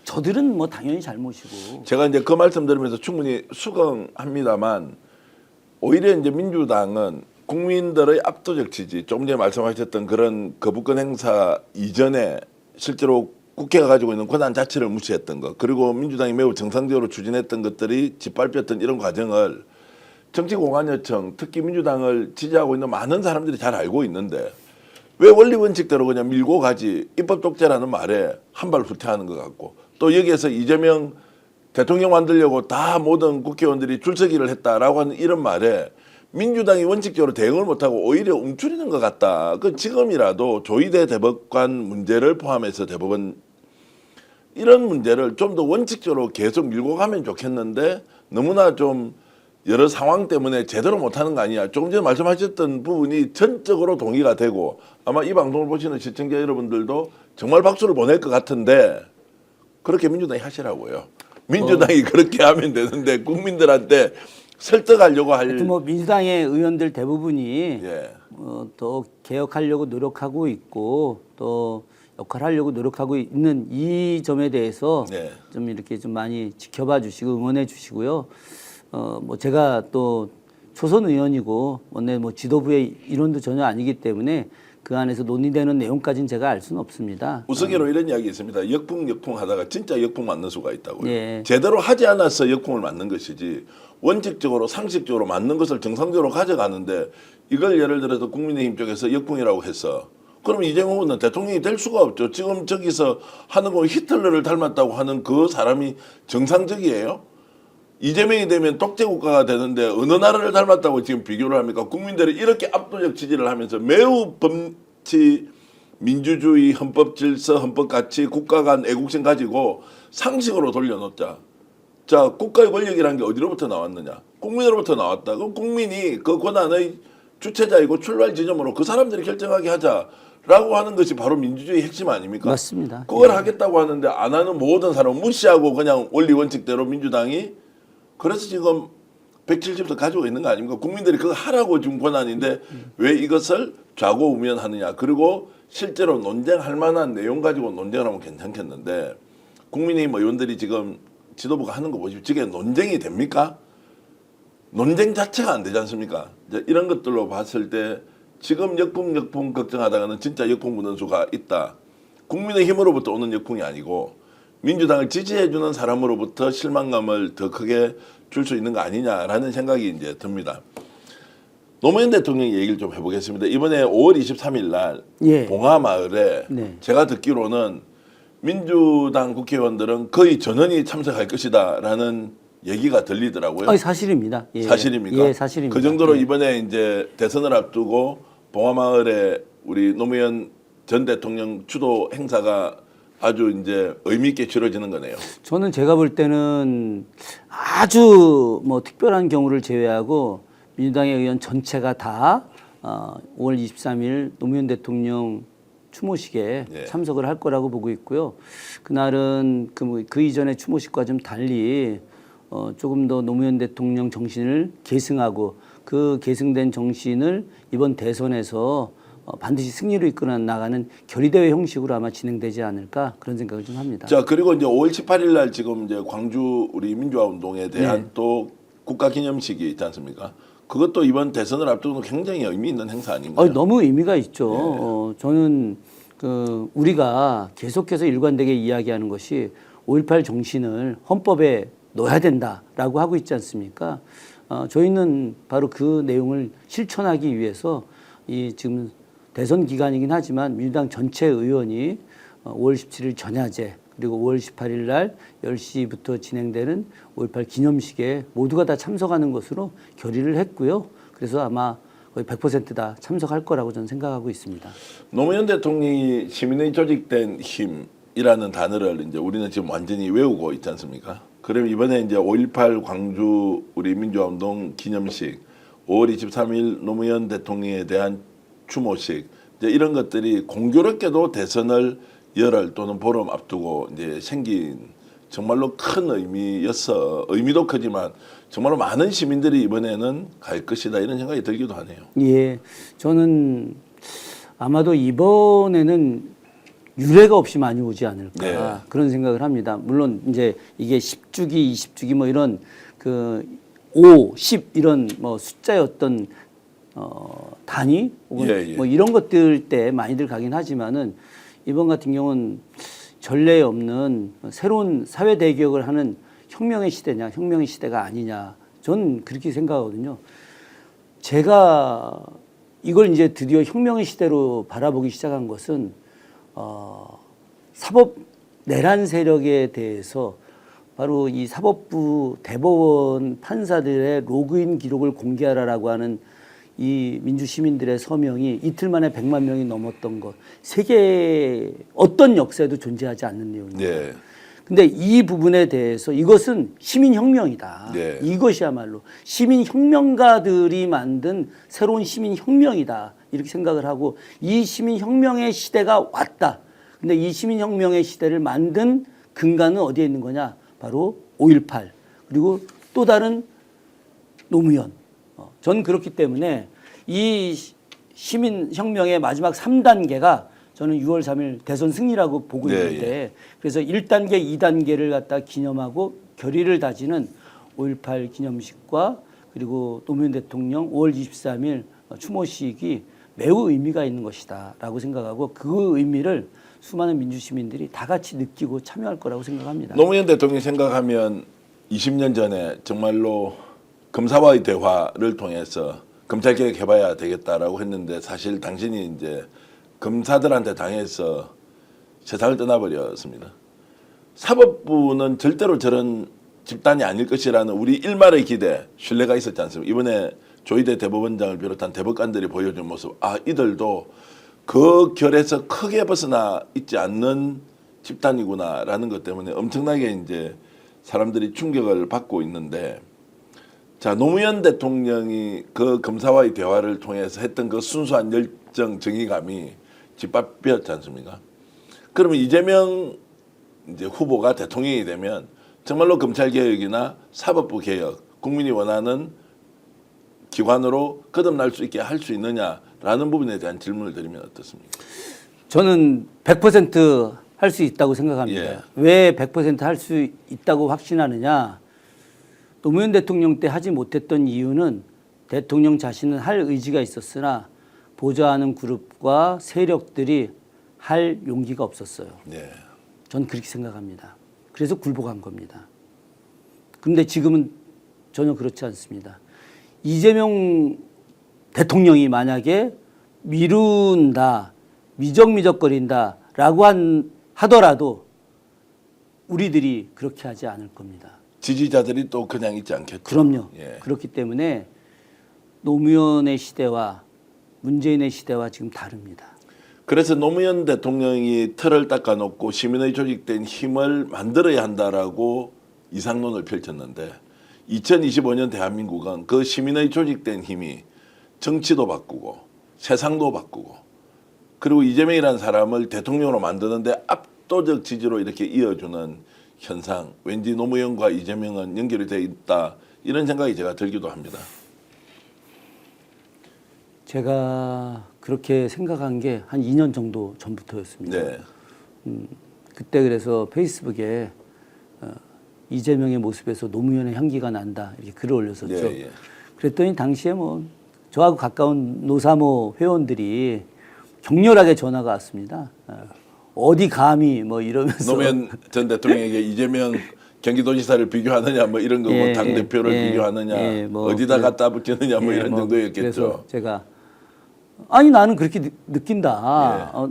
저들은 뭐 당연히 잘못이고. 제가 이제 그 말씀 들으면서 충분히 수긍합니다만 오히려 이제 민주당은 국민들의 압도적 지지, 조금 전에 말씀하셨던 그런 거부권 행사 이전에 실제로 국회가 가지고 있는 권한 자체를 무시했던 것, 그리고 민주당이 매우 정상적으로 추진했던 것들이 짓밟혔던 이런 과정을 정치공안여청, 특히 민주당을 지지하고 있는 많은 사람들이 잘 알고 있는데 왜 원리 원칙대로 그냥 밀고 가지. 입법 독재라는 말에 한 발 후퇴하는 것 같고 또 여기에서 이재명 대통령 만들려고 다 모든 국회의원들이 줄서기를 했다라고 하는 이런 말에 민주당이 원칙적으로 대응을 못하고 오히려 움츠리는 것 같다. 그 지금이라도 조희대 대법관 문제를 포함해서 대법원 이런 문제를 좀 더 원칙적으로 계속 밀고 가면 좋겠는데 너무나 좀 여러 상황 때문에 제대로 못하는 거 아니냐. 조금 전에 말씀하셨던 부분이 전적으로 동의가 되고 아마 이 방송을 보시는 시청자 여러분들도 정말 박수를 보낼 것 같은데 그렇게 민주당이 하시라고요. 민주당이 그렇게 하면 되는데 국민들한테 설득하려고 할. 뭐 민주당의 의원들 대부분이 예. 더 개혁하려고 노력하고 있고 또 역할하려고 노력하고 있는 이 점에 대해서 예. 좀 이렇게 좀 많이 지켜봐 주시고 응원해 주시고요. 뭐 제가 또 초선 의원이고 원내 뭐 지도부의 일원도 전혀 아니기 때문에 그 안에서 논의되는 내용까지는 제가 알 수는 없습니다. 우스개로 이런 이야기 있습니다. 역풍 하다가 진짜 역풍 맞는 수가 있다고요. 예. 제대로 하지 않아서 역풍을 맞는 것이지 원칙적으로 상식적으로 맞는 것을 정상적으로 가져가는데 이걸 예를 들어서 국민의힘 쪽에서 역풍이라고 해서 그럼 이재명 후보는 대통령이 될 수가 없죠. 지금 저기서 하는 거 히틀러를 닮았다고 하는 그 사람이 정상적이에요? 이재명이 되면 독재국가가 되는데 어느 나라를 닮았다고 지금 비교를 합니까? 국민들이 이렇게 압도적 지지를 하면서 매우 법치, 민주주의, 헌법 질서, 헌법 가치, 국가 간 애국심 가지고 상식으로 돌려놓자. 자, 국가의 권력이라는 게 어디로부터 나왔느냐? 국민으로부터 나왔다. 그럼 국민이 그 권한의 주체자이고 출발 지점으로 그 사람들이 결정하게 하자라고 하는 것이 바로 민주주의 핵심 아닙니까? 맞습니다. 그걸 예. 하겠다고 하는데 안 하는 모든 사람은 무시하고 그냥 원리 원칙대로 민주당이 그래서 지금 170석 가지고 있는 거 아닙니까? 국민들이 그거 하라고 준 권한인데 왜 이것을 좌고우면하느냐. 그리고 실제로 논쟁할 만한 내용 가지고 논쟁을 하면 괜찮겠는데 국민의힘 의원들이 지금 지도부가 하는 거 보시면 저게 논쟁이 됩니까? 논쟁 자체가 안 되지 않습니까? 이제 이런 것들로 봤을 때 지금 역풍 걱정하다가는 진짜 역풍 부는 수가 있다. 국민의힘으로부터 오는 역풍이 아니고 민주당을 지지해주는 사람으로부터 실망감을 더 크게 줄 수 있는 거 아니냐라는 생각이 이제 듭니다. 노무현 대통령 얘기를 좀 해보겠습니다. 이번에 5월 23일 날 예. 봉화마을에 네. 제가 듣기로는 민주당 국회의원들은 거의 전원이 참석할 것이다라는 얘기가 들리더라고요. 사실입니다. 예. 사실입니까? 예, 사실입니다. 그 정도로 예. 이번에 이제 대선을 앞두고 봉화마을에 우리 노무현 전 대통령 주도 행사가 아주 이제 의미 있게 치러지는 거네요. 저는 제가 볼 때는 아주 뭐 특별한 경우를 제외하고 민주당의 의원 전체가 다 5월 23일 노무현 대통령 추모식에 예. 참석을 할 거라고 보고 있고요. 그날은 그 이전의 추모식과 좀 달리 조금 더 노무현 대통령 정신을 계승하고 그 계승된 정신을 이번 대선에서 반드시 승리로 이끌어 나가는 결의대회 형식으로 아마 진행되지 않을까 그런 생각을 좀 합니다. 자, 그리고 이제 5월 18일 날 지금 이제 광주 우리 민주화 운동에 대한 네. 또 국가 기념식이 있지 않습니까? 그것도 이번 대선을 앞두고 굉장히 의미 있는 행사 아닌가요? 너무 의미가 있죠. 네. 저는 우리가 계속해서 일관되게 이야기하는 것이 5.18 정신을 헌법에 넣어야 된다라고 하고 있지 않습니까? 저희는 바로 그 내용을 실천하기 위해서 이 지금 대선 기간이긴 하지만 민주당 전체 의원이 5월 17일 전야제 그리고 5월 18일 날 10시부터 진행되는 5.18 기념식에 모두가 다 참석하는 것으로 결의를 했고요. 그래서 아마 거의 100% 다 참석할 거라고 저는 생각하고 있습니다. 노무현 대통령이 시민의 조직된 힘이라는 단어를 이제 우리는 지금 완전히 외우고 있지 않습니까? 그럼 이번에 이제 5.18 광주 우리 민주화 운동 기념식, 5월 23일 노무현 대통령에 대한 추모식, 이제 이런 것들이 공교롭게도 대선을 열흘 또는 보름 앞두고 이제 생긴 정말로 큰 의미였어. 의미도 크지만 정말로 많은 시민들이 이번에는 갈 것이다 이런 생각이 들기도 하네요. 예, 저는 아마도 이번에는 유례가 없이 많이 오지 않을까 네. 그런 생각을 합니다. 물론 이제 이게 10주기, 20주기 뭐 이런 그 5, 10 이런 뭐 숫자의 어떤 단위 혹은 예, 예. 뭐 이런 것들 때 많이들 가긴 하지만은 이번 같은 경우는 전례 없는 새로운 사회 대개혁을 하는 혁명의 시대냐, 혁명의 시대가 아니냐, 전 그렇게 생각하거든요. 제가 이걸 이제 드디어 혁명의 시대로 바라보기 시작한 것은 사법 내란 세력에 대해서 바로 이 사법부 대법원 판사들의 로그인 기록을 공개하라라고 하는 이 민주 시민들의 서명이 이틀 만에 100만 명이 넘었던 것, 세계 어떤 역사에도 존재하지 않는 내용입니다. 네. 근데 이 부분에 대해서 이것은 시민혁명이다. 네. 이것이야말로 시민혁명가들이 만든 새로운 시민혁명이다. 이렇게 생각을 하고 이 시민혁명의 시대가 왔다. 근데 이 시민혁명의 시대를 만든 근간은 어디에 있는 거냐? 바로 5.18 그리고 또 다른 노무현. 저는 그렇기 때문에 이 시민혁명의 마지막 3단계가 저는 6월 3일 대선 승리라고 보고 네, 있는데 예. 그래서 1단계, 2단계를 갖다 기념하고 결의를 다지는 5.18 기념식과 그리고 노무현 대통령 5월 23일 추모식이 매우 의미가 있는 것이다 라고 생각하고 그 의미를 수많은 민주시민들이 다 같이 느끼고 참여할 거라고 생각합니다. 노무현 대통령이 생각하면 20년 전에 정말로 검사와의 대화를 통해서 검찰개혁 해봐야 되겠다라고 했는데 사실 당신이 이제 검사들한테 당해서 세상을 떠나버렸습니다. 사법부는 절대로 저런 집단이 아닐 것이라는 우리 일말의 기대, 신뢰가 있었지 않습니까? 이번에 조희대 대법원장을 비롯한 대법관들이 보여준 모습, 아 이들도 그 결에서 크게 벗어나 있지 않는 집단이구나라는 것 때문에 엄청나게 이제 사람들이 충격을 받고 있는데, 자 노무현 대통령이 그 검사와의 대화를 통해서 했던 그 순수한 열정, 정의감이 짓밟혔지 않습니까? 그러면 이재명 이제 후보가 대통령이 되면 정말로 검찰 개혁이나 사법부 개혁, 국민이 원하는 기관으로 거듭날 수 있게 할 수 있느냐라는 부분에 대한 질문을 드리면 어떻습니까? 저는 100% 할 수 있다고 생각합니다. 예. 왜 100% 할 수 있다고 확신하느냐? 노무현 대통령 때 하지 못했던 이유는 대통령 자신은 할 의지가 있었으나 보좌하는 그룹과 세력들이 할 용기가 없었어요. 네. 전 그렇게 생각합니다. 그래서 굴복한 겁니다. 그런데 지금은 전혀 그렇지 않습니다. 이재명 대통령이 만약에 미룬다, 미적미적거린다라고 하더라도 우리들이 그렇게 하지 않을 겁니다. 지지자들이 또 그냥 있지 않겠죠. 그럼요. 예. 그렇기 때문에 노무현의 시대와 문재인의 시대와 지금 다릅니다. 그래서 노무현 대통령이 틀을 닦아놓고 시민의 조직된 힘을 만들어야 한다라고 이상론을 펼쳤는데 2025년 대한민국은 그 시민의 조직된 힘이 정치도 바꾸고 세상도 바꾸고 그리고 이재명이라는 사람을 대통령으로 만드는데 압도적 지지로 이렇게 이어주는 현상, 왠지 노무현과 이재명은 연결이 되어 있다 이런 생각이 제가 들기도 합니다. 제가 그렇게 생각한 게 한 2년 정도 전부터였습니다. 네. 그때 그래서 페이스북에 이재명의 모습에서 노무현의 향기가 난다 이렇게 글을 올렸었죠. 예, 예. 그랬더니 당시에 뭐 저하고 가까운 노사모 회원들이 격렬하게 전화가 왔습니다. 어디 감히 뭐 이러면서 노무현 전 대통령에게 이재명 경기도지사를 비교하느냐 뭐 이런 거고 예, 당 대표를 예, 비교하느냐 예, 뭐 어디다 그래- 갖다 붙이느냐 뭐 예, 이런 뭐 정도였겠죠. 그래서 제가 아니 나는 그렇게 느낀다. 예.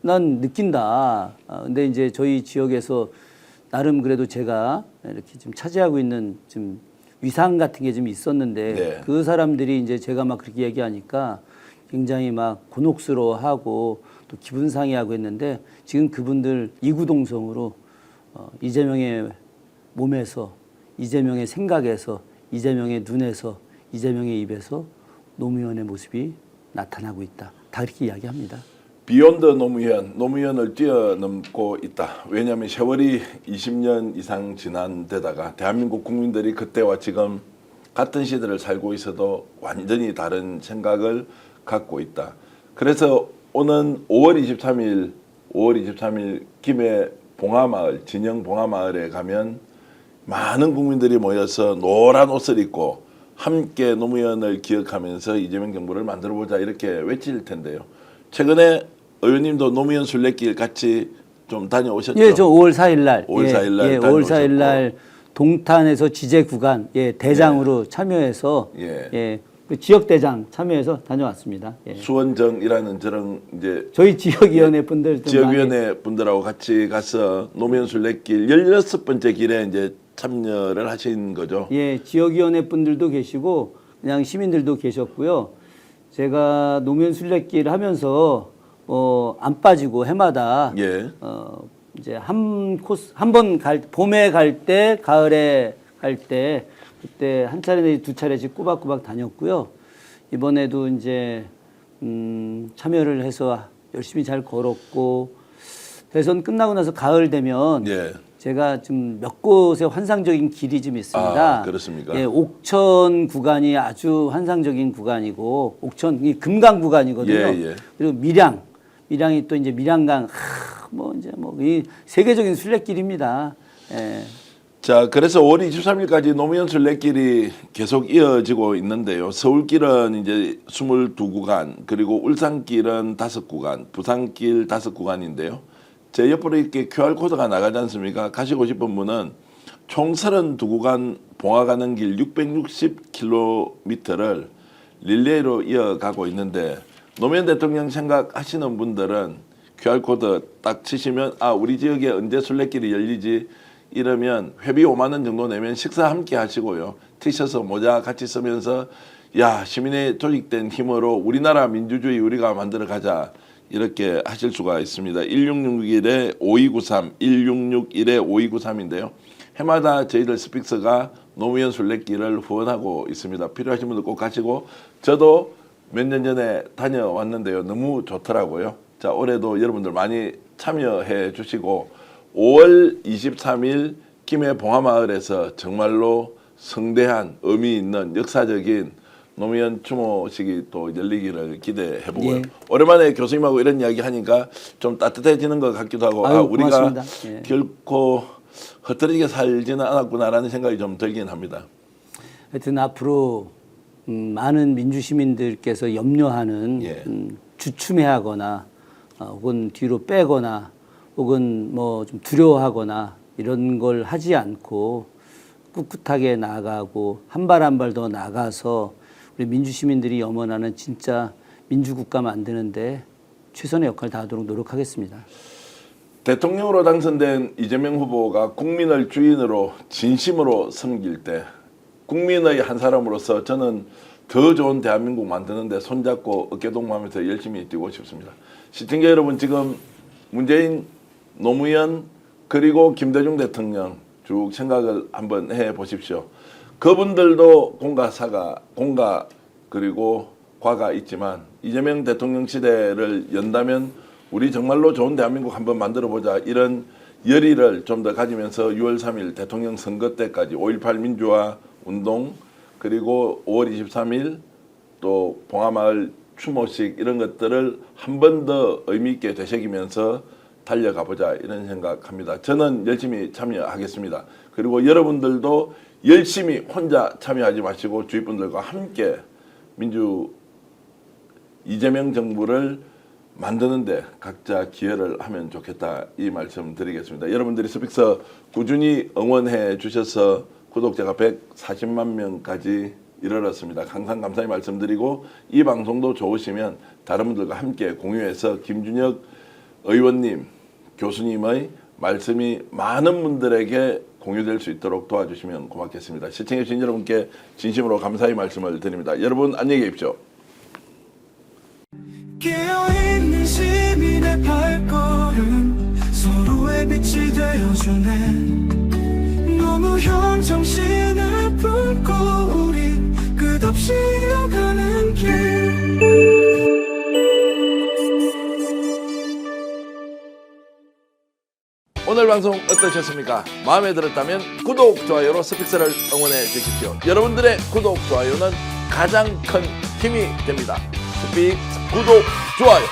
난 느낀다. 근데 이제 저희 지역에서 나름 그래도 제가 이렇게 좀 차지하고 있는 좀 위상 같은 게 좀 있었는데 네. 그 사람들이 이제 제가 막 그렇게 얘기하니까 굉장히 막 곤혹스러워하고 또 기분 상해하고 했는데 지금 그분들 이구동성으로 이재명의 몸에서 이재명의 생각에서 이재명의 눈에서 이재명의 입에서 노무현의 모습이 나타나고 있다. 다 그렇게 이야기합니다. 비욘드 노무현을 뛰어넘고 있다. 왜냐하면 세월이 20년 이상 지난 데다가 대한민국 국민들이 그때와 지금 같은 시대를 살고 있어도 완전히 다른 생각을 갖고 있다. 그래서 오는 5월 23일 김해 봉하마을, 진영 봉하마을에 가면 많은 국민들이 모여서 노란 옷을 입고 함께 노무현을 기억하면서 이재명 정부를 만들어보자 이렇게 외칠 텐데요. 최근에 의원님도 노무현 순례길 같이 좀 다녀오셨죠? 예, 저 5월 4일 날. 5월 4일 날 5월 4일 날 동탄에서 지제 구간 대장으로 참여해서 그 지역 대장 참여해서 다녀왔습니다. 예. 수원정이라는 저런 이제 저희 지역위원회 분들 지역위원회 분들하고 같이 가서 노무현 순례길 16번째 길에 이제 참여를 하신 거죠. 예, 지역위원회 분들도 계시고 그냥 시민들도 계셨고요. 제가 노무현 순례길 하면서 안 빠지고 해마다 예. 이제 한 번 봄에 갈 때, 가을에 갈 때 그때 한 차례 내지 두 차례씩 꼬박꼬박 다녔고요. 이번에도 이제 참여를 해서 열심히 잘 걸었고 대선 끝나고 나서 가을 되면 예. 제가 좀 몇 곳에 환상적인 길이 좀 있습니다. 아, 그렇습니까? 예, 옥천 구간이 아주 환상적인 구간이고 옥천이 금강 구간이거든요. 예, 예. 그리고 밀양이 또 이제 밀양강 이 세계적인 순례길입니다. 예. 자, 그래서 5월 23일까지 노무현 순례길이 계속 이어지고 있는데요. 서울길은 이제 22구간, 그리고 울산길은 5구간, 부산길 5구간인데요. 제 옆으로 이렇게 QR코드가 나가지 않습니까? 가시고 싶은 분은 총 32구간 봉화가는 길 660km를 릴레이로 이어가고 있는데 노무현 대통령 생각하시는 분들은 QR코드 딱 치시면 아 우리 지역에 언제 순례길이 열리지 이러면 회비 5만 원 정도 내면 식사 함께 하시고요. 티셔츠 모자 같이 쓰면서 야 시민의 조직된 힘으로 우리나라 민주주의 우리가 만들어 가자 이렇게 하실 수가 있습니다. 1661에 5293 1661에 5293인데요. 해마다 저희들 스픽스가 노무현 순례길을 후원하고 있습니다. 필요하신 분들 꼭 가시고 저도 몇 년 전에 다녀왔는데요. 너무 좋더라고요. 자 올해도 여러분들 많이 참여해 주시고 5월 23일 김해 봉화마을에서 정말로 성대한 의미 있는 역사적인 노무현 추모식이 또 열리기를 기대해 보고요. 예. 오랜만에 교수님하고 이런 이야기 하니까 좀 따뜻해지는 것 같기도 하고 아유, 아 우리가 고맙습니다. 예. 결코 흩어지게 살지는 않았구나라는 생각이 좀 들긴 합니다. 하여튼 앞으로 많은 민주시민들께서 염려하는 예. 주춤해하거나 혹은 뒤로 빼거나 혹은 뭐 좀 두려워하거나 이런 걸 하지 않고 꿋꿋하게 나아가고 한 발 한 발 더 나가서 우리 민주시민들이 염원하는 진짜 민주국가 만드는데 최선의 역할을 다하도록 노력하겠습니다. 대통령으로 당선된 이재명 후보가 국민을 주인으로 진심으로 섬길 때 국민의 한 사람으로서 저는 더 좋은 대한민국 만드는데 손잡고 어깨동무하면서 열심히 뛰고 싶습니다. 시청자 여러분 지금 문재인, 노무현 그리고 김대중 대통령 쭉 생각을 한번 해 보십시오. 그분들도 공과 사가, 공과 그리고 과가 있지만 이재명 대통령 시대를 연다면 우리 정말로 좋은 대한민국 한번 만들어보자 이런 열의를 좀 더 가지면서 6월 3일 대통령 선거 때까지 5.18 민주화 운동 그리고 5월 23일 또 봉화마을 추모식 이런 것들을 한 번 더 의미 있게 되새기면서 달려가 보자 이런 생각합니다. 저는 열심히 참여하겠습니다. 그리고 여러분들도 열심히 혼자 참여하지 마시고 주위 분들과 함께 이재명 정부를 만드는데 각자 기여를 하면 좋겠다 이 말씀 드리겠습니다. 여러분들이 스픽서 꾸준히 응원해 주셔서 구독자가 140만 명까지 이르렀습니다. 항상 감사히 말씀드리고 이 방송도 좋으시면 다른 분들과 함께 공유해서 김준혁 의원님, 교수님의 말씀이 많은 분들에게 공유될 수 있도록 도와주시면 고맙겠습니다. 시청해 주신 여러분께 진심으로 감사의 말씀을 드립니다. 여러분 안녕히 계십시오. 깨어있는 시민의 발걸음 서로의 빛이 되어주네 노무현 정신을 품고 우린 끝없이 이어가는 길 오늘 방송 어떠셨습니까? 마음에 들었다면 구독, 좋아요로 스픽스를 응원해 주십시오. 여러분들의 구독, 좋아요는 가장 큰 힘이 됩니다. 스픽스 구독, 좋아요